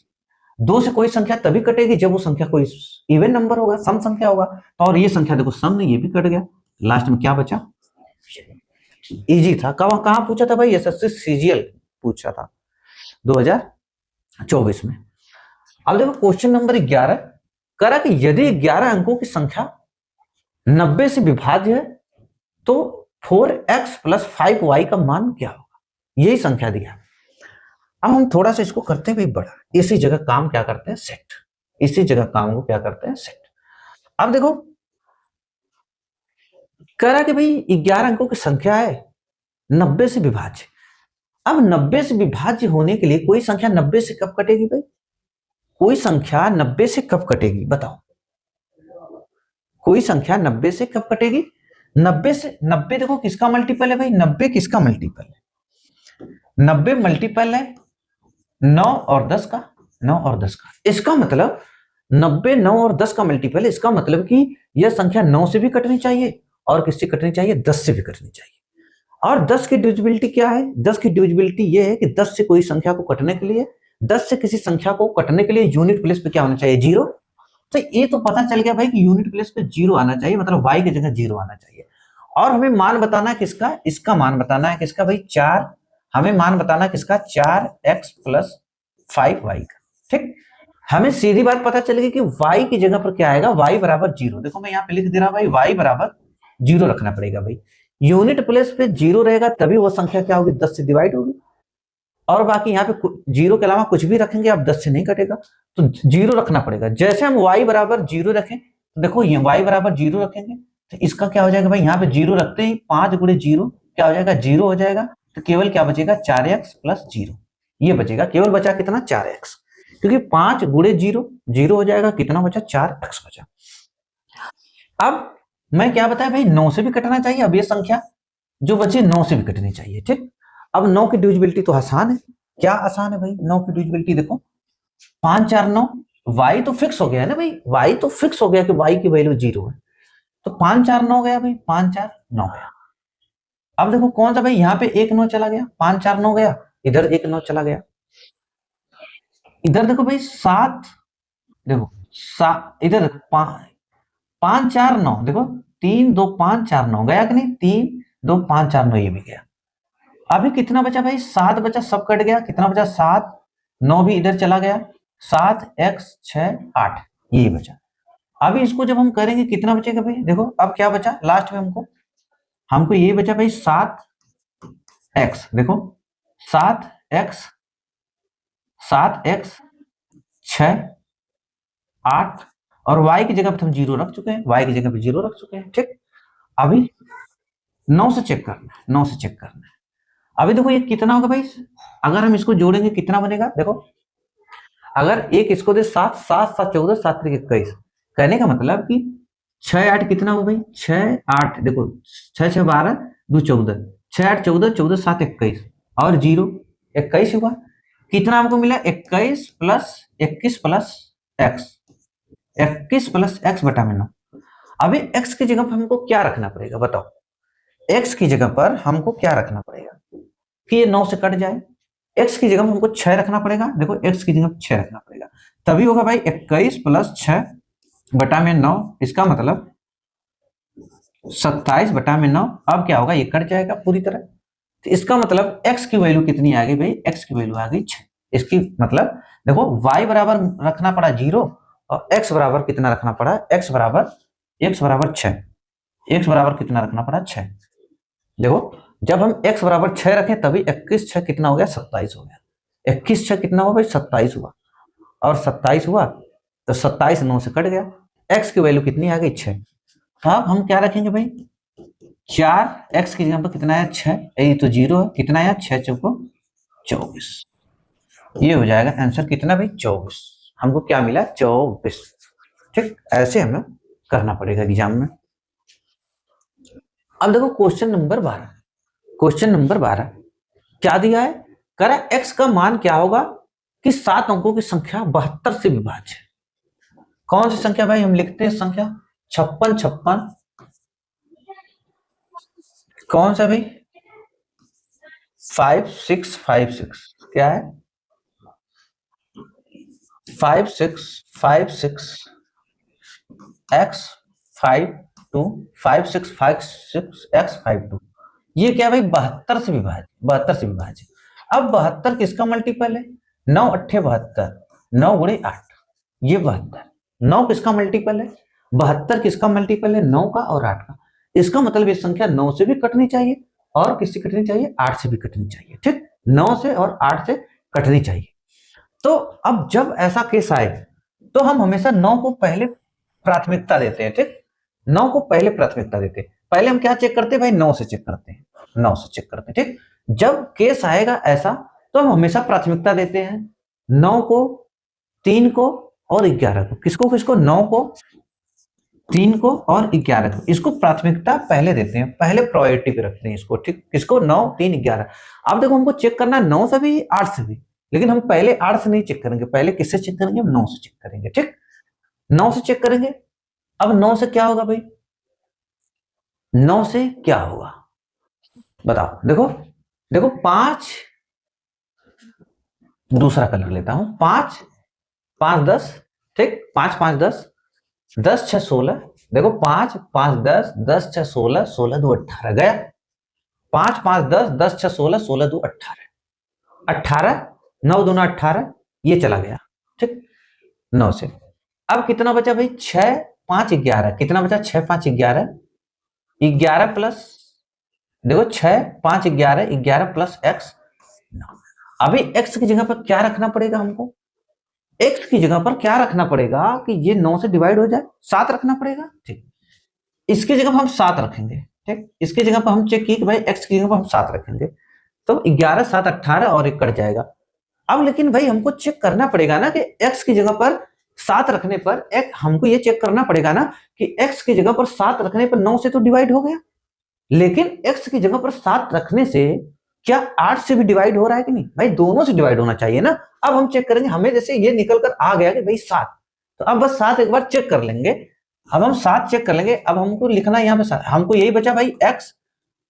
2 से कोई संख्या तभी कटेगी जब वो संख्या कोई इवन नंबर होगा, सम संख्या होगा, तो और ये संख्या देखो सम नहीं, ये भी कट गया, लास्ट में क्या बचा, इजी था। कहां पूछा था भाई, एसएससी सीजीएल पूछा था 2024 में। अब देखो क्वेश्चन नंबर 11, कह रहा कि यदि 11 अंकों की संख्या 90 से विभाज्य है तो 4x + 5y का मान क्या होगा, यही संख्या दिया। अब हम थोड़ा सा इसको करते हैं भाई बड़ा, इसी जगह काम क्या करते हैं, सेट, इसी जगह काम को क्या करते हैं, सेट। अब देखो कह रहा कि भाई 11 अंकों की संख्या है, 90 से विभाज्य। अब 90 से विभाज्य होने के लिए कोई संख्या 90 से कब कटेगी भाई, कोई संख्या 90 से कब कटेगी बताओ, कोई संख्या 90 से कब कटेगी, 90 से, 90 देखो किसका मल्टीपल है भाई, 90 किसका मल्टीपल है, 90 मल्टीपल है 9 और 10 का, 9 और 10 का। इसका मतलब 90 9 और 10 का मल्टीपल है, इसका मतलब कि यह संख्या 9 से भी कटनी चाहिए और किससे कटनी चाहिए, 10 से भी कटनी चाहिए। और 10 की डिविजिबिलिटी क्या है, 10 की डिविजिबिलिटी यह है कि 10 से कोई संख्या को कटने के लिए, 10 से किसी संख्या को कटने के लिए यूनिट प्लेस पे क्या होना चाहिए, 0। तो ये तो पता चल गया भाई कि यूनिट प्लेस पे 0 आना चाहिए, मतलब y की जगह 0 आना चाहिए। और हमें मान बताना है किसका, इसका मान बताना है किसका भाई, 4, हमें मान बताना है किसका, 4x + 5y का। ठीक, हमें सीधी बात पता चलेगी कि y की जगह पर क्या आएगा, y = 0। देखो मैं यहाँ पे लिख दे रहा भाई, y = 0 रखना पड़ेगा भाई, यूनिट प्लेस पे 0 रहेगा तभी वो संख्या क्या होगी, 10 से डिवाइड होगी। और बाकी यहाँ पे 0 के अलावा कुछ भी रखेंगे अब 10 से नहीं कटेगा, तो 0 रखना पड़ेगा। जैसे हम y = 0 रखें, तो देखो ये y = 0 रखेंगे तो इसका क्या हो जाएगा भाई, यहाँ पे 0 रखते ही 5 × 0 क्या हो जाएगा, 0 हो जाएगा। तो केवल क्या बचेगा, 4x + 0, ये बचेगा, केवल बचा कितना, 4x, क्योंकि 5 × 0 0 हो जाएगा, कितना बचा, 4x बचा। अब मैं क्या बताया भाई, 9 से भी कटना चाहिए, अब ये संख्या जो बचे 9 से भी कटनी चाहिए। ठीक, अब 9 की डिविजिबिलिटी तो आसान है, क्या आसान है भाई, 9 की डिविजिबिलिटी देखो, 5 4 9, y तो फिक्स हो गया है ना भाई, y तो फिक्स हो गया कि y की वैल्यू 0 है, तो 5 4 9 गया भाई, 5 4 9 गया। अब देखो कौन सा भाई, यहाँ पे 1 9 चला गया, 5 4 9 गया, इधर 1 9 चला गया, इधर देखो भाई 7, देखो इधर 5 4 9, देखो 3 2 5 4 9 गया कि नहीं, 3 2 5 4 9 ये भी गया। अभी कितना बचा भाई, 7 बचा, सब कट गया, कितना बचा, 7 9 भी इधर चला गया, 7x 6 8 यही बचा। अभी इसको जब हम करेंगे कितना बचेगा भाई, देखो अब क्या बचा लास्ट में, हमको ये बचा भाई 7x, देखो 7x 6 8, और y की जगह पे हम 0 रख चुके हैं, y की जगह पे 0 रख चुके हैं। ठीक, अभी 9 से चेक करना है, 9 से चेक करना है। अभी देखो ये कितना होगा भाई, अगर हम इसको जोड़ेंगे कितना बनेगा, देखो अगर एक इसको दे 7 7 7 14 7 3 21, कहने का मतलब कि 6 8 कितना हो भाई, 6 8 देखो 6 6 12 2 14, 6 8 14 14 7 21 और 0 21 हुआ। कितना हमको मिला, 21 + 21 + x, 21 + x बटा में 9। अभी x की जगह पर हमको क्या रखना पड़ेगा बताओ, x की जगह पर हमको क्या रखना पड़ेगा कि ये 9 से कट जाए। x की जगह हमको 6 रखना पड़ेगा, देखो x की जगह 6 रखना पड़ेगा, तभी होगा भाई 21 प्लस 6 बटा में 9, इसका मतलब 27 बटा में 9। अब क्या होगा, ये कट जाएगा पूरी तरह, तो इसका मतलब x की वैल्यू कितनी आ गई भाई, x की वैल्यू आ गई 6। इसकी मतलब देखो y बराबर रखना पड़ा 0 और x बराबर कितना रखना पड़ा, x बराबर 6, x बराबर कितना रखना पड़ा 6। देखो जब हम x बराबर 6 रखें तभी 21 6 कितना हो गया 27 हो गया, 21 6 कितना हुआ भाई 27 हुआ, और 27 हुआ तो 27 9 से कट गया, x की वैल्यू कितनी आ गई 6। तो अब हम क्या रखेंगे भाई 4, x की जगह पर कितना आया 6, ये तो 0 है, कितना आया 6 चौको 24, ये हो जाएगा आंसर कितना भाई 24, हमको क्या मिला 24। ठीक, ऐसे हमें करना पड़ेगा एग्जाम में। अब देखो क्वेश्चन नंबर 12, क्वेश्चन नंबर 12 क्या दिया है, कह रहा है x का मान क्या होगा कि 7 अंकों की संख्या 72 से विभाज्य है। कौन सी संख्या भाई, हम लिखते हैं संख्या 56 56, कौन सा भाई 5 6 5 6, क्या है 5 6 5 6 x 5 2 5 6 5 6 x 5 2, ये क्या भाई 72 से विभाज्य, 72 से विभाज्य। अब 72 किसका मल्टीपल है, 9 अट्ठे 72, 9 गुणे 8, ये 72, 9 किसका मल्टीपल है, 72 किसका मल्टीपल है 9 का और 8 का, इसका मतलब ये संख्या 9 से भी कटनी चाहिए और किससे कटनी चाहिए 8 से भी कटनी चाहिए। ठीक, 9 से और 8 से कटनी चाहिए। तो अब जब ऐसा केस आए तो हम हमेशा 9 को पहले प्राथमिकता देते हैं। ठीक, 9 को पहले प्राथमिकता देते हैं, पहले हम क्या चेक करते हैं भाई 9 से चेक करते हैं, 9 से चेक करते हैं। ठीक, जब केस आएगा ऐसा तो हम हमेशा प्राथमिकता देते हैं 9 को, 3 को और 11 को, किसको किसको 9 को, 3 को और 11 को, इसको प्राथमिकता पहले देते हैं, पहले प्रायोरिटी पे रखते हैं इसको। ठीक, किसको 9 3 11। अब देखो हमको चेक करना 9 से भी 8 से भी, लेकिन हम पहले 8 से नहीं चेक करेंगे, पहले किससे चेक करेंगे, 9 से चेक करेंगे। ठीक, 9 से चेक करेंगे। अब 9 से क्या होगा भाई, 9 से क्या होगा बताओ, देखो देखो 5, दूसरा कलर लेता हूं, 5 5 10, ठीक 5 5 10, 10 6 16, देखो 5 5 10, 10 6 16, 16 2 18 गया, 5 5 10, 10 6 16, 16 2 18, 18 9 2 18, ये चला गया। ठीक, 9 से अब कितना बचा भाई 6 5 11, कितना बचा 6 5 11, 11 प्लस, देखो 6 5 11, 11 प्लस x 9। अभी x की जगह पर क्या रखना पड़ेगा हमको, x की जगह पर क्या रखना पड़ेगा कि ये 9 से डिवाइड हो जाए, 7 रखना पड़ेगा। ठीक, इसकी जगह पर हम 7 रखेंगे। ठीक, इसकी जगह पर हम चेक की कि भाई x की जगह पर हम 7 रखेंगे, तो 11 7 18 और 1 कट जाएगा। अब लेकिन भाई हमको चेक करना पड़ेगा ना कि x की जगह पर 7 रखने पर हमको ये चेक करना पड़ेगा ना कि x की जगह पर 7 रखने पर 9 से तो डिवाइड हो गया, लेकिन x की जगह पर 7 रखने से क्या 8 से भी डिवाइड हो रहा है कि नहीं, भाई दोनों से डिवाइड होना चाहिए ना। अब हम चेक करेंगे, हमें जैसे ये निकल कर आ गया कि भाई 7, तो अब बस 7 एक बार चेक कर लेंगे। अब हम 7 चेक कर लेंगे, अब हमको लिखना है यहाँ पे 7, हमको यही बचा भाई x,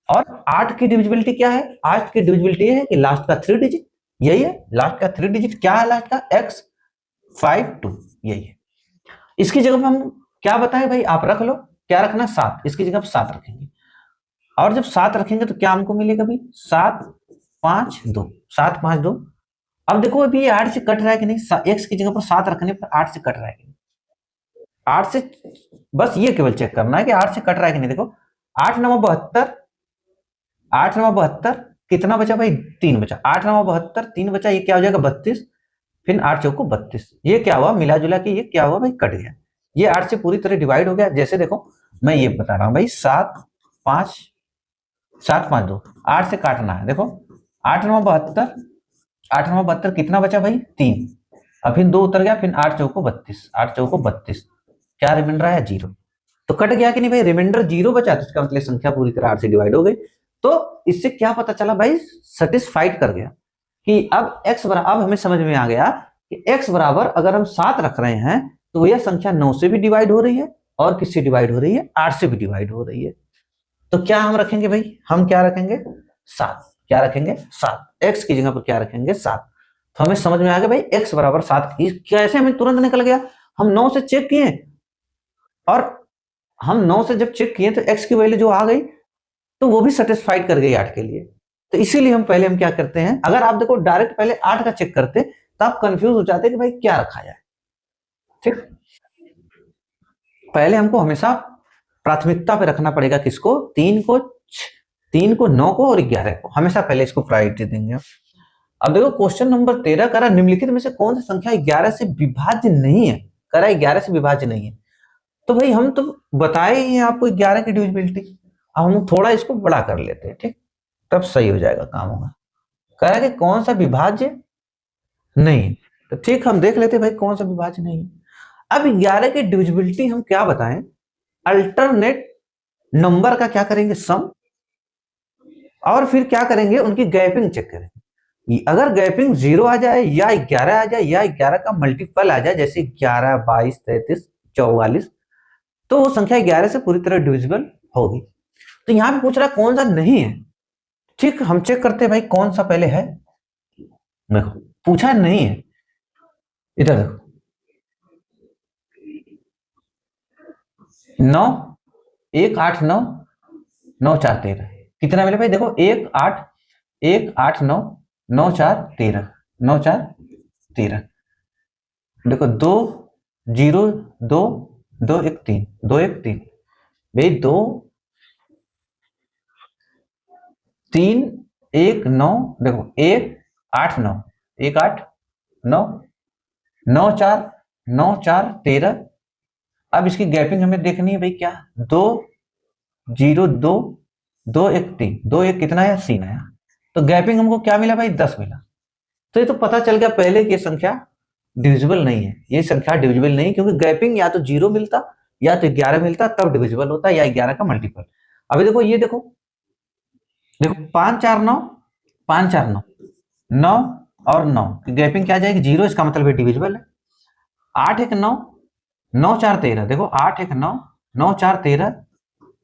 और 8 की डिविजिबिलिटी क्या है, 8 की डिविजिबिलिटी है कि लास्ट का 3 डिजिट, यही है लास्ट का 3 डिजिट, क्या है लास्ट का x 5 2, यही है। इसकी जगह पर हम क्या बताएं भाई, आप रख लो क्या रखना 7, इसकी जगह पर 7 रखेंगे, और जब 7 रखेंगे तो क्या हमको मिलेगा भाई 7 5 2, 7 5 2। अब देखो अभी 8 से कट रहा है कि नहीं, x की जगह पर 7 रखने पर 8 से कट रहा है कि नहीं, 8 से बस ये केवल चेक करना है कि 8 से कट रहा है कि नहीं। देखो 8 9 72, 8 9 72, कितना बचा भाई 3 बचा, 8 9 72, 3 बचा, ये क्या हो जाएगा 32, फिर 8 चौको 32, ये क्या हुआ मिला जुला के ये क्या हुआ भाई कट गया, ये 8 से पूरी तरह डिवाइड हो गया। जैसे देखो मैं ये बता रहा हूं भाई 7 5 7 5 2, 8 से काटना है, देखो 8 9 72, 8 9 72 कितना बचा भाई 3, अब फिर 2 उतर गया, फिर 8 चौको 32, 8 चौको 32, क्या रिमाइंडर आया 0, तो कट गया कि नहीं भाई, रिमाइंडर 0 बचा, तो इसका मतलब संख्या पूरी तरह 8 से डिवाइड हो गई। तो इससे क्या पता चला भाई, सेटिस्फाइड कर गया कि अब x बराबर, अब हमें समझ में आ गया कि x बराबर अगर हम 7 रख रहे हैं तो यह संख्या 9 से भी डिवाइड हो रही है और किससे डिवाइड हो रही है, 8 से भी डिवाइड हो रही है। तो क्या हम रखेंगे भाई, हम क्या रखेंगे 7, क्या रखेंगे 7, x की जगह पर क्या रखेंगे 7। तो हमें समझ में आ गया भाई x बराबर 7, कैसे हमें तुरंत निकल गया, हम 9 से चेक किए और हम 9 से जब चेक किए तो x की वैल्यू जो आ गई तो वो भी सेटिस्फाइड कर गई 8 के लिए। तो इसीलिए हम पहले हम क्या करते हैं, अगर आप देखो डायरेक्ट पहले 8 का चेक करते तो आप कंफ्यूज हो जाते कि भाई क्या रखा जाए। ठीक, पहले हमको हमेशा प्राथमिकता पे रखना पड़ेगा, किसको, 3 को, 9 को और 11 को, हमेशा पहले इसको प्रायोरिटी देंगे। अब देखो क्वेश्चन नंबर 13 कह रहा निम्नलिखित में से कौन सी संख्या 11 से विभाज्य नहीं है, कह रहा 11 से विभाज्य नहीं है। तो भाई हम तो बताए ही हैं आपको 11 की डिविजिबिलिटी, अब हम थोड़ा इसको बड़ा कर लेते हैं, ठीक, तब सही हो जाएगा काम होगा। कह रहा है कि कौन सा विभाज्य नहीं, तो ठीक हम देख लेते भाई कौन सा विभाज्य नहीं। अब 11 की डिविजिबिलिटी हम क्या बताएं, अल्टरनेट नंबर का क्या करेंगे सम, और फिर क्या करेंगे उनकी गैपिंग चेक करेंगे। अगर गैपिंग 0 आ जाए या 11 आ जाए या 11 का मल्टीपल आ जाए, जैसे 11, 22, 33, 44, तो वो संख्या 11 से पूरी तरह डिविजिबल होगी। तो यहां पे पूछ रहा है कौन सा नहीं है, ठीक, हम चेक करते हैं भाई कौन सा पहले है। देखो पूछा है नहीं है, इधर देखो 9, 1, 8, 9, 9, 4, 13 कितना मिले भाई, देखो 1, 8, 1, 8, 9, 9, 4, 13, 9, 4, 13, देखो 2, 0, 2, 2, 1, 3, 2, 1, 3 भाई, 2, 3, 1, 9, देखो 1, 8, 9, 1, 8, 9, 9, 4, 9, 4, 13। अब इसकी गैपिंग हमें देखनी है भाई, क्या 2, 0, 2, 2, 1, 3, 2, 1 कितना है 3 है। तो गैपिंग हमको क्या मिला भाई 10 मिला। तो ये तो पता चल गया पहले कि ये संख्या डिविजिबल नहीं है, ये संख्या डिविजिबल नहीं, क्योंकि गैपिंग या तो 0 मिलता या तो 11 मिलता तब डिविजिबल होता, या 11 का मल्टीपल। अभी देखो ये देखो 5, 4, 9, 5, 4, 9, 9 और 9 गैपिंग क्या आ जाएगी 0, इसका मतलब ये डिविजिबल है। 8, 1, 9, 9, 4, 13, देखो 8, 1, 9, 9, 4, 13,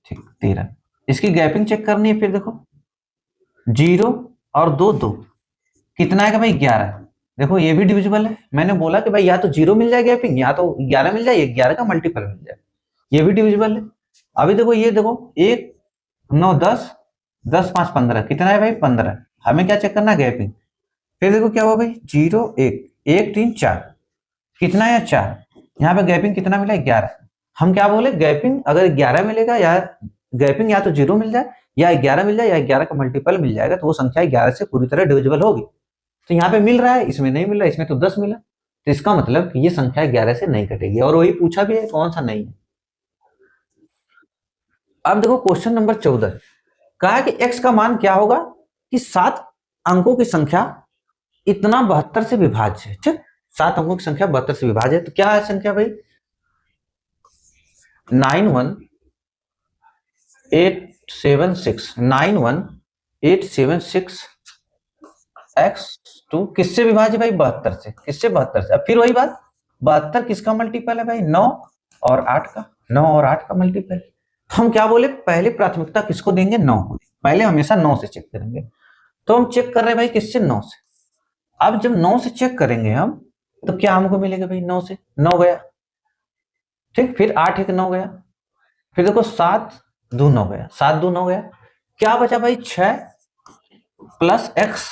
ठीक 13, इसकी गैपिंग चेक करनी है। फिर देखो 0 और 2, 2 कितना है भाई 11, देखो ये भी डिविजिबल है। मैंने बोला कि भाई या तो 0 मिल जाए गैपिंग, या तो 11 मिल जाए, 11 का मल्टीपल मिल जाए, ये भी डिविजिबल है। अभी देखो ये देखो 1, 9, 10, 10, 5, 15 कितना है भाई 15, हमें क्या चेक करना है गैपिंग। फिर देखो क्या हुआ भाई 0, 1, 1, 3, 4 कितना है 4, यहाँ पे गैपिंग कितना मिला 11। हम क्या बोले गैपिंग अगर 11 मिलेगा, या गैपिंग या तो 0 मिल जाए या 11 मिल जाए या 11 का मल्टीपल मिल जाएगा, तो वो संख्या 11 से पूरी तरह डिविजिबल होगी। तो यहाँ पे मिल रहा है, इसमें नहीं मिल रहा है, इसमें तो 10 मिला, तो इसका मतलब कि ये संख्या 11 से नहीं कटेगी, और वही पूछा भी है कौन सा नहीं है। अब देखो क्वेश्चन नंबर 14 कहा कि x का मान क्या होगा कि 7 अंकों की संख्या इतना 72 से विभाज्य है। ठीक, 7 अंकों की संख्या 72 से विभाज्य है, तो क्या है संख्या भाई 91876, 91876 x2 किससे विभाज्य भाई 72 से, किससे 72 से। अब फिर वही बात 72 किसका मल्टीपल है भाई 9 और 8 का, 9 और 8 का मल्टीपल। हम क्या बोले पहले प्राथमिकता किसको देंगे 9 को, पहले हमेशा 9 से चेक करेंगे। तो हम चेक कर रहे हैं भाई किससे 9 से। अब जब 9 से चेक करेंगे हम तो क्या हमको मिलेगा भाई 9 से 9 गया, ठीक, फिर 8, 1, 9 गया, फिर देखो 7, 2, 9 गया, 7, 2, 9 गया, क्या बचा भाई 6 प्लस x।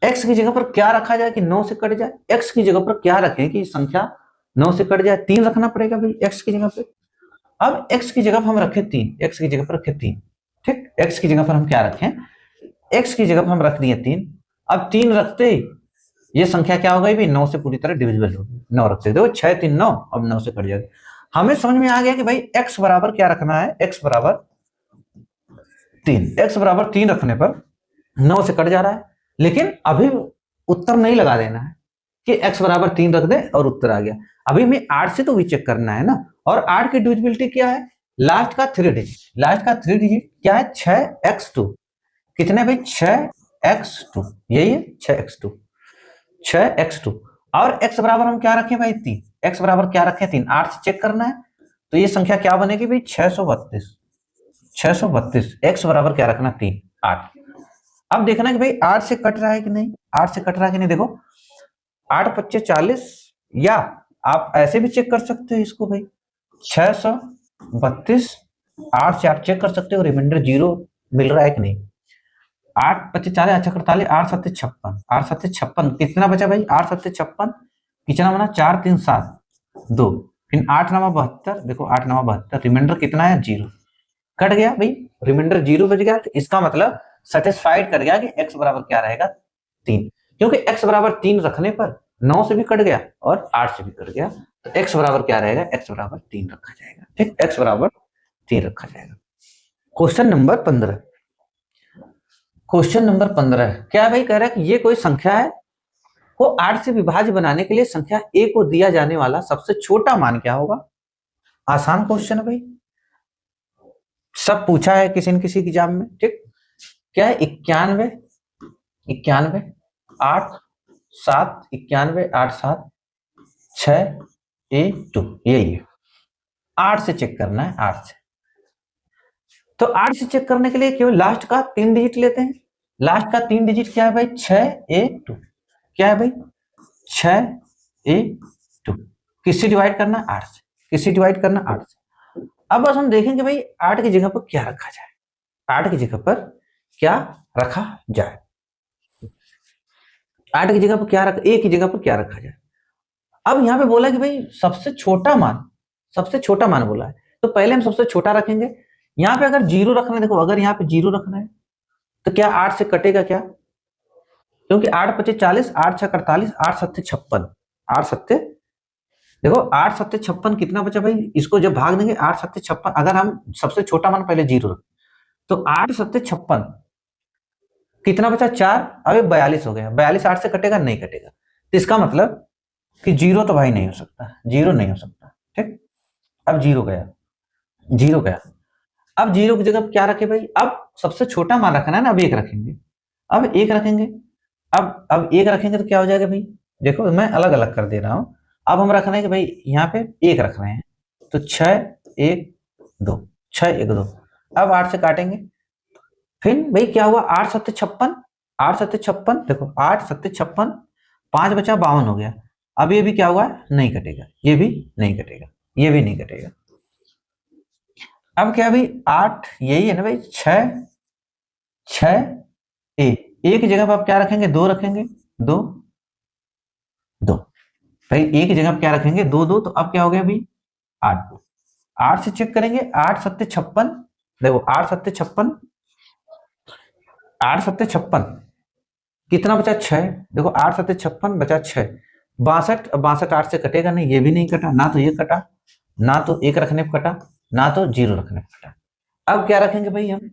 x की जगह पर क्या रखा जाए कि 9 से कट जाए, x की जगह पर क्या रखें कि संख्या 9 से कट जाए, 3 रखना पड़ेगा भाई x की जगह पे। अब x की जगह पर हम रखे 3, x की जगह पर रखे 3, ठीक, x की जगह पर हम क्या रखें, x की जगह पर हम रख दिए 3। अब 3 रखते ही ये संख्या क्या हो गई भाई 9 से पूरी तरह डिविजिबल होगी, 9 रखते देखो 6, 3, 9, अब 9 से कट जाएगा। हमें समझ में आ गया कि भाई x बराबर क्या रखना है, x बराबर 3, x बराबर 3 रखने पर 9 से कट जा रहा है, लेकिन अभी उत्तर नहीं लगा देना है कि x बराबर 3 रख दे और उत्तर आ गया। अभी हमें 8 से तो भी चेक करना है ना, और 8 की डिविजिबिलिटी क्या है, लास्ट का 3 डिजिट, लास्ट का 3 डिजिट क्या है 6x2, कितने भाई 6x2, यही है 6x2, 6x2। और x बराबर हम क्या रखें भाई 3, x बराबर क्या रखें 3, 8 से चेक करना है तो ये संख्या क्या बनेगी भाई 632। 632 x बराबर क्या रखना 3 8। अब देखना कि भाई 8 से कट रहा है कि नहीं, 8 से कट रहा है कि नहीं। देखो 8 पच्चे 40, या आप ऐसे भी चेक कर सकते हो इसको भाई 632 8 से 8 चेक कर सकते हो रिमाइंडर 0 मिल रहा है कि नहीं। 8 पच्चे 40 अच्छा 48 8 सत्ते 56, 8 सत्ते 56 कितना बचा भाई 8 सत्ते 56 कितना बना 4 3 7 2, फिर 8 9 72, देखो 8 9 72 रिमाइंडर कितना है 0 कट गया भाई, रिमाइंडर 0 बच गया। तो इसका मतलब सेटिस्फाइड कर गया कि x बराबर क्या रहेगा 3, क्योंकि x बराबर 3 रखने पर 9 से भी कट गया और 8 से भी कट गया, तो x बराबर क्या रहेगा x बराबर 3 रखा जाएगा। ठीक, x बराबर 3 रखा जाएगा। क्वेश्चन नंबर 15, क्वेश्चन नंबर 15 क्या भाई कह रहा है कि ये कोई संख्या है को 8 से विभाज्य बनाने के लिए संख्या a को दिया जाने वाला सबसे छोटा मान क्या होगा। आसान क्वेश्चन है भाई, सब पूछा है किसी न किसी एग्जाम में। ठीक, क्या है 91 91 8 7 91 8 7 6 2, यही है। 8 से चेक करना है, 8 से। तो 8 से चेक करने के लिए केवल लास्ट का 3 डिजिट लेते हैं। लास्ट का 3 डिजिट क्या है भाई 6 2, क्या है भाई 6 2। किससे डिवाइड करना 8 से, किससे डिवाइड करना 8 से। अब बस हम देखेंगे भाई 8 की जगह पर क्या रखा जाए, 8 की जगह पर क्या रखा जाए, 8 की जगह पर क्या रखा, a की जगह पर क्या रखा जाए। अब यहाँ पे बोला कि भाई सबसे छोटा मान, सबसे छोटा मान बोला है, तो पहले हम सबसे छोटा रखेंगे। यहाँ पे अगर 0 रखना है, देखो अगर यहाँ पे 0 रखना है तो क्या 8 से कटेगा क्या, क्योंकि 8 पच्चे 40 8 छः 48 8 सत्ते 56, 8 सत्ते देखो 8 सत्ते 56 कितना बचा भाई, इसको जब भाग देंगे 8 सत्ते 56, अगर हम सबसे छोटा मान पहले 0 रखें तो 8 सत्ते 56 कितना बचा 4, अब 42 हो गया। 42 8 से कटेगा नहीं कटेगा, तो इसका मतलब कि 0 तो भाई नहीं हो सकता, 0 नहीं हो सकता। ठीक, अब 0 गया, 0 गया। अब 0 की जगह क्या रखे भाई, अब सबसे छोटा मान रखना है ना, अब 1 रखेंगे, अब 1 रखेंगे। अब 1 रखेंगे तो क्या हो जाएगा भाई, देखो मैं अलग अलग कर दे रहा हूं। अब हम रख रहे हैं कि भाई यहाँ पे 1 रख रहे हैं, तो 6 1 2 6 1 2। अब 8 से काटेंगे, फिर भाई क्या हुआ 8 सत्ते 56, 8 सत्ते 56 देखो 8 सत्ते 56 5 बचा 52 हो गया। अब ये भी क्या हुआ नहीं कटेगा, ये भी नहीं कटेगा, ये भी नहीं कटेगा। अब क्या भाई 8 यही है ना भाई 6 6 a की जगह पर आप क्या रखेंगे 2 रखेंगे, 2 2 भाई a की जगह पर क्या रखेंगे 2 2, तो अब क्या हो गया भाई 8 8 से चेक करेंगे 8 सत्ते 56, देखो 8 सत्ते 56 8 सत्ते 56 कितना बचा 6, देखो 8 सत्ते 56 बचा 6 62, 62 8 से कटेगा नहीं, ये भी नहीं कटा, ना तो ये कटा, ना तो 1 रखने पर कटा, ना तो 0 रखने पर कटा। अब क्या रखेंगे भाई हम,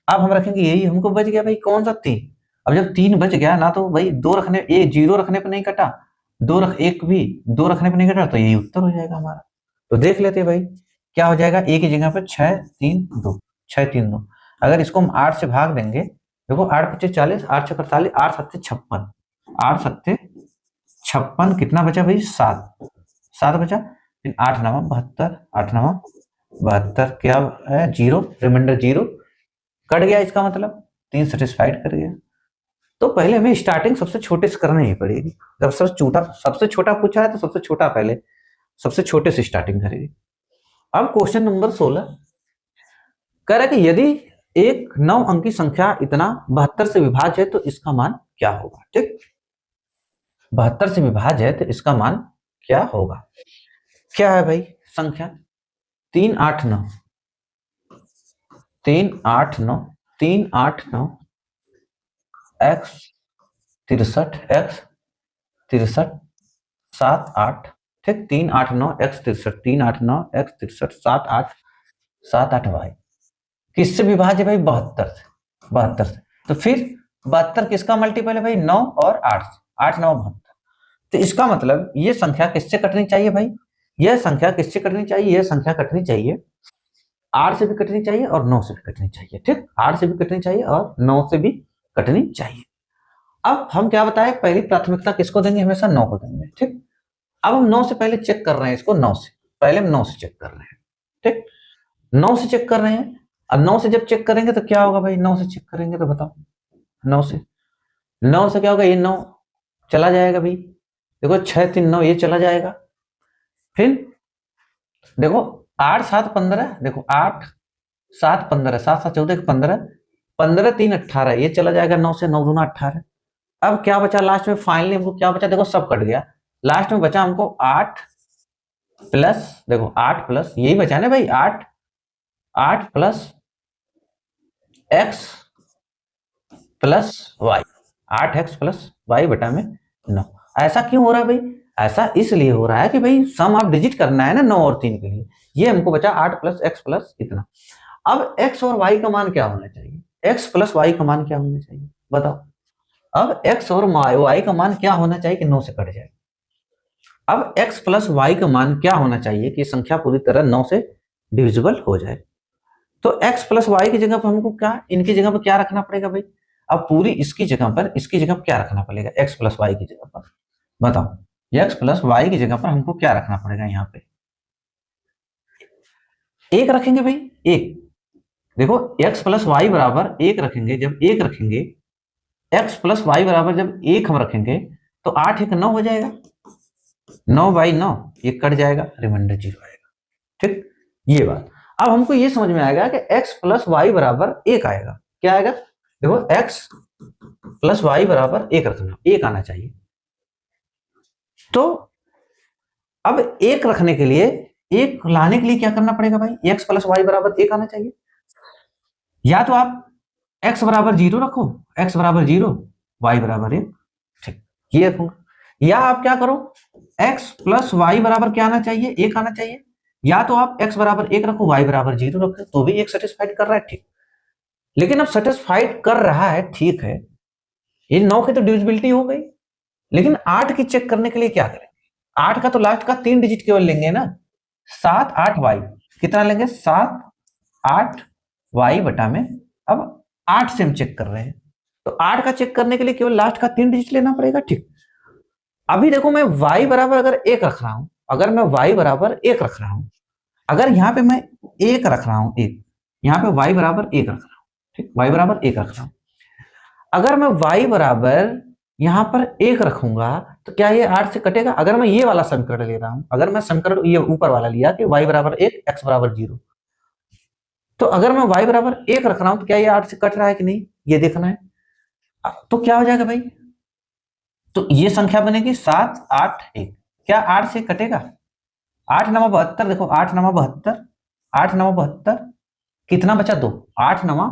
अब हम रखेंगे यही, हमको बच गया भाई कौन सा 3। अब जब 3 बच गया ना, तो भाई 2 रखने 0 रखने पर नहीं कटा, 1 भी 2 रखने पर नहीं कटा, तो यही उत्तर हो जाएगा हमारा। तो देख लेते हैं भाई क्या हो जाएगा, a की जगह पर 6 3 2 6 3 2। अगर इसको हम 8 से भाग देंगे, देखो 8 पच्चे 40 8 छः 48 8 सत्ते 56, 8 सत्ते 56 कितना बचा भाई 7 7 बचा, फिर 8 9 72 8 9 72 क्या है 0, रिमाइंडर 0 कट गया, इसका मतलब 3 सेटिस्फाइड कर गया। तो पहले हमें स्टार्टिंग सबसे छोटे से करना ही पड़ेगी, जब सबसे छोटा पूछा है तो सबसे छोटा पहले सबसे छोटे से स्टार्टिंग करेगी। अब क्वेश्चन नंबर 16 कह रहा है कि यदि एक 9 अंकी संख्या इतना 72 से विभाज्य है तो इसका मान क्या होगा। ठीक, 72 से विभाज्य है तो इसका मान क्या होगा। क्या है भाई संख्या 3 8 9 3 8 9 3 8 9 x 63 x 63 7 8। ठीक, 3 8 9 x 63 3 8 9 x 63 7 8 7 8 भाई किससे विभाज्य भाई 72 से, 72 से। तो फिर 72 किसका मल्टीपल है भाई 9 और 8 से, 8 9 72। तो इसका मतलब ये संख्या किससे कटनी चाहिए भाई, यह संख्या किससे कटनी चाहिए, यह संख्या कटनी चाहिए 8 से भी कटनी चाहिए और 9 से भी कटनी चाहिए। ठीक, 8 से भी कटनी चाहिए और 9 से भी कटनी चाहिए। अब हम क्या बताएं, पहली प्राथमिकता किसको देंगे, हमेशा 9 को देंगे। ठीक, अब हम 9 से पहले चेक कर रहे हैं इसको, 9 से पहले हम 9 से चेक कर रहे हैं। ठीक, 9 से चेक कर रहे हैं। अब 9 से जब चेक करेंगे तो क्या होगा भाई, 9 से चेक करेंगे तो बताओ, 9 से क्या होगा, ये 9 चला जाएगा भाई, देखो 6 3 9 ये चला जाएगा। फिर देखो 8 7 15, देखो 8 7 15, 7 7 14 15, 15 3 18 ये चला जाएगा 9 से, 9 दूना 18। अब क्या बचा लास्ट में, फाइनली हमको क्या बचा, देखो सब कट गया, लास्ट में बचा हमको 8 प्लस, देखो 8 प्लस यही बचा ना भाई, 8 plus X plus Y, 8x plus Y बटा में 9। ऐसा क्यों हो रहा है भाई, ऐसा इसलिए हो रहा है कि भाई सम आप डिजिट करना है ना 9 और 3 के लिए, ये हमको बचा 8 प्लस एक्स प्लस इतना। अब x और y का मान क्या होना चाहिए, x प्लस y का मान क्या होना चाहिए बताओ। अब x और y का मान क्या होना चाहिए कि 9 से कट जाए। अब x प्लस y का मान क्या होना चाहिए कि संख्या पूरी तरह 9 से डिविजिबल हो जाए। तो x प्लस वाई की जगह पर हमको क्या, इनकी जगह पर क्या रखना पड़ेगा भाई, अब पूरी इसकी जगह पर क्या रखना पड़ेगा, x प्लस वाई की जगह पर बताओ, x प्लस वाई की जगह पर हमको क्या रखना पड़ेगा, यहाँ पे 1 रखेंगे भाई, 1, देखो x प्लस वाई बराबर 1 रखेंगे, जब 1 रखेंगे, x प्लस वाई बराबर जब 1 हम रखेंगे तो 8 1 9 हो जाएगा, 9 बाई 9 ये कट जाएगा, रिमाइंडर 0 आएगा। ठीक, ये बात। अब हमको ये समझ में आएगा कि x प्लस वाई बराबर 1 आएगा, क्या आएगा, देखो x प्लस वाई बराबर 1 रखना, 1 आना चाहिए। तो अब 1 रखने के लिए, 1 लाने के लिए क्या करना पड़ेगा भाई, x प्लस वाई बराबर 1 आना चाहिए। या तो आप x बराबर 0 रखो, x बराबर 0 y बराबर 1, ठीक ये रखूंगा। या आप क्या करो, x प्लस वाई बराबर क्या आना चाहिए, 1 आना चाहिए। या तो आप x बराबर 1 रखो, y बराबर 0 रखो, तो भी एक सेटिस्फाइड कर रहा है, ठीक। लेकिन अब सेटिस्फाइड कर रहा है, ठीक है, ये 9 की तो डिविजिबिलिटी हो गई, लेकिन 8 की चेक करने के लिए क्या करें, 8 का तो लास्ट का 3 डिजिट केवल लेंगे ना, 7 8 y, कितना लेंगे 7 8 y बटा में, अब 8 से हम चेक कर रहे हैं, तो 8 का चेक करने के लिए केवल लास्ट का 3 डिजिट लेना पड़ेगा, ठीक। अभी देखो मैं y बराबर अगर 1 रख रहा हूं, अगर मैं y बराबर 1 रख रहा हूं, अगर यहां पे मैं 1 रख रहा हूं, 1 यहां पे y बराबर 1 रख रहा हूं, ठीक, y बराबर 1 रख रहा हूं, अगर मैं y बराबर यहां पर 1 रखूंगा तो क्या ये 8 से कटेगा, अगर मैं ये वाला समीकरण ले रहा हूं, अगर मैं समीकरण ये ऊपर वाला लिया कि y बराबर 1 x बराबर 0, तो अगर मैं y बराबर 1 रख रहा हूं तो क्या ये 8 से कट रहा है कि नहीं, ये देखना है। तो क्या हो जाएगा भाई, तो ये संख्या बनेगी 7 8 1, क्या 8 से कटेगा, 8 9 72, देखो 8 9 72, 8 9 72, कितना बचा 2, 8 9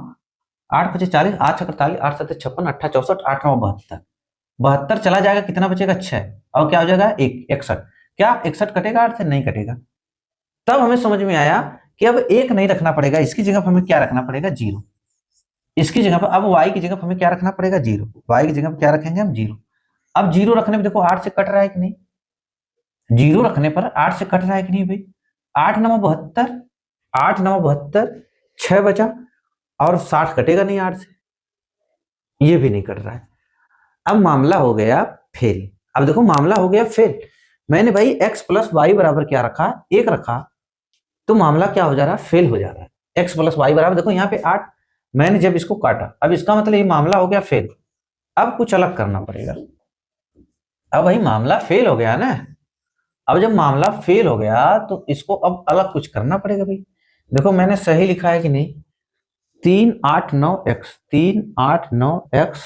8 5 40, 8 6 48, 8 7 56, 8 64, 8 9 72, 72 चला जाएगा, कितना बचेगा 6, और क्या हो जाएगा 1 61, क्या 61 कटेगा 8 से, नहीं कटेगा। तब हमें समझ में आया कि अब 1 नहीं रखना पड़ेगा, इसकी जगह पर हमें क्या रखना पड़ेगा 0, इसकी जगह पर अब y की जगह पर हमें क्या रखना पड़ेगा 0, y की जगह पर क्या रखेंगे हम 0। अब 0 रखने पर देखो 8 से कट रहा है कि नहीं, 0 रखने पर 8 से कट रहा है कि नहीं भाई, 8 9 72, 8 9 72, 6 बचा, और 60 कटेगा नहीं 8 से, ये भी नहीं कट रहा है। अब मामला हो गया फेल, अब देखो मामला हो गया फेल, मैंने भाई x प्लस वाई बराबर क्या रखा 1 रखा, तो मामला क्या हो जा रहा है, फेल हो जा रहा है। x प्लस वाई बराबर देखो यहाँ पे 8, मैंने जब इसको काटा, अब इसका मतलब ये मामला हो गया फेल। अब कुछ अलग करना पड़ेगा, अब भाई मामला फेल हो गया ना, अब जब मामला फेल हो गया तो इसको अब अलग कुछ करना पड़ेगा भाई। देखो मैंने सही लिखा है कि नहीं, 3 8 9 x, 3 8 9 x,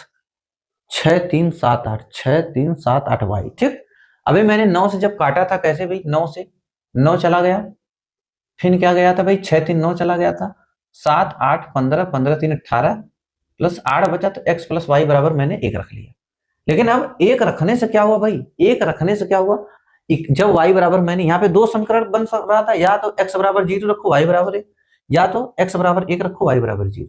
6 3 7 8, 6 3 7 8 y, ठीक। अभी मैंने 9 से जब काटा था, कैसे भाई 9 से 9 चला गया, फिर क्या गया था भाई 6 3 9 चला गया था, 7 8 15, 15 3 18, प्लस 8 बचा, तो x प्लस वाई बराबर मैंने 1 रख लिया। लेकिन अब 1 रखने से क्या हुआ भाई, 1 रखने से क्या हुआ, जब y बराबर, मैंने यहाँ पे 2 समीकरण बन रहा था, या तो x बराबर 0 रखो y बराबर 1, या तो x बराबर 1 रखो y बराबर 0,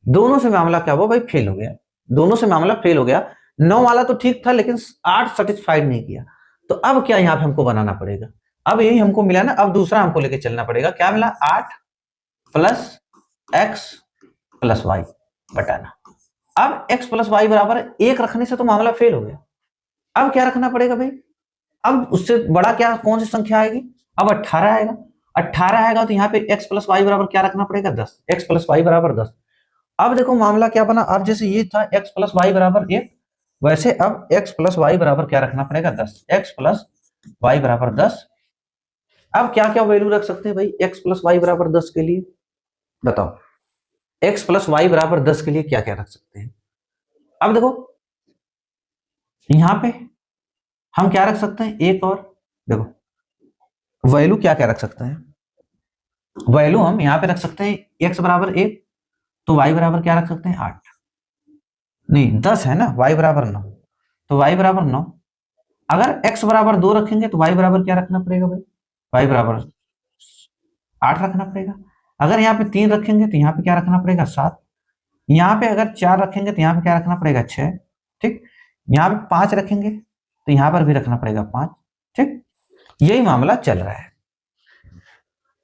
दोनों से मामला क्या हुआ भाई, फेल हो गया, दोनों से मामला फेल हो गया। 9 वाला तो ठीक था, लेकिन 8 सेटिस्फाइड नहीं किया, तो अब क्या यहाँ पे हमको बनाना पड़ेगा, अब यही हमको मिला ना, अब दूसरा हमको लेके चलना पड़ेगा, क्या मिला 8 प्लस एक्स प्लस वाई बटाना। अब x प्लस वाई बराबर 1 रखने से तो मामला फेल हो गया, अब क्या रखना पड़ेगा भाई, अब उससे बड़ा क्या, कौन सी संख्या आएगी, अब 18 आएगा, 18 आएगा तो यहाँ पे x प्लस वाई बराबर क्या रखना पड़ेगा 10, x प्लस वाई बराबर 10। अब देखो मामला क्या बना, अब जैसे ये था x प्लस वाई बराबर 1, वैसे अब x प्लस वाई बराबर क्या रखना पड़ेगा 10, x प्लस वाई बराबर 10। अब क्या क्या वैल्यू रख सकते हैं भाई x प्लस वाई बराबर 10 के लिए, बताओ x प्लस वाई बराबर 10 के लिए क्या क्या रख सकते हैं। अब देखो यहां पे हम क्या रख सकते हैं, एक और देखो वैल्यू क्या क्या रख सकते हैं, वैल्यू हम यहां पे रख सकते हैं x बराबर 1, तो y बराबर क्या रख सकते हैं 8, नहीं 10 है ना, y बराबर 9, तो y बराबर 9। अगर x बराबर 2 रखेंगे तो y बराबर क्या रखना पड़ेगा भाई, y बराबर 8 रखना पड़ेगा। अगर यहाँ पे 3 रखेंगे तो यहाँ पे क्या रखना पड़ेगा 7, यहाँ पे अगर 4 रखेंगे तो यहाँ पे क्या रखना पड़ेगा 6, ठीक। यहाँ पे 5 रखेंगे तो यहाँ पर भी रखना पड़ेगा 5, ठीक। यही मामला चल रहा है,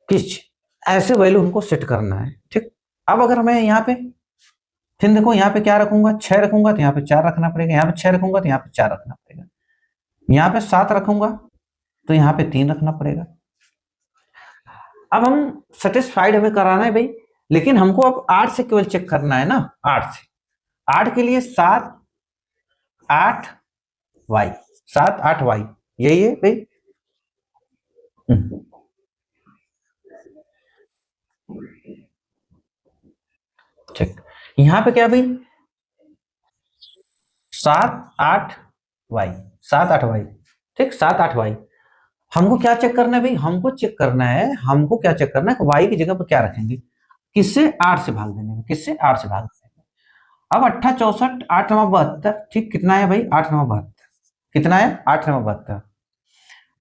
किस ऐसे वैल्यू हमको सेट करना है, ठीक। अब अगर मैं यहाँ पे फिर देखो यहाँ पे क्या रखूंगा, 6 रखूंगा तो यहाँ पे 4 रखना पड़ेगा, यहाँ पे 6 रखूंगा तो यहाँ पे 4 रखना पड़ेगा, यहाँ पे 7 रखूंगा तो यहाँ पे 3 रखना पड़ेगा। अब हम सेटिस्फाइड हमें कराना है भाई, लेकिन हमको अब 8 से केवल चेक करना है ना, 8 से, 8 के लिए 7 8 वाई, 7 8 वाई, यही है भाई। ठीक, यहां पे क्या भाई 7 8 वाई, 7 8 वाई, ठीक, 7 8 वाई। हमको क्या चेक करना है भाई, हमको चेक करना है, हमको क्या चेक करना है, वाई की जगह पर क्या रखेंगे, किससे 8 से भाग देने में, किससे 8 से भाग देने में। अब 8 64 8 9 72, ठीक, कितना है भाई 8 9 72, कितना है 8 9 72।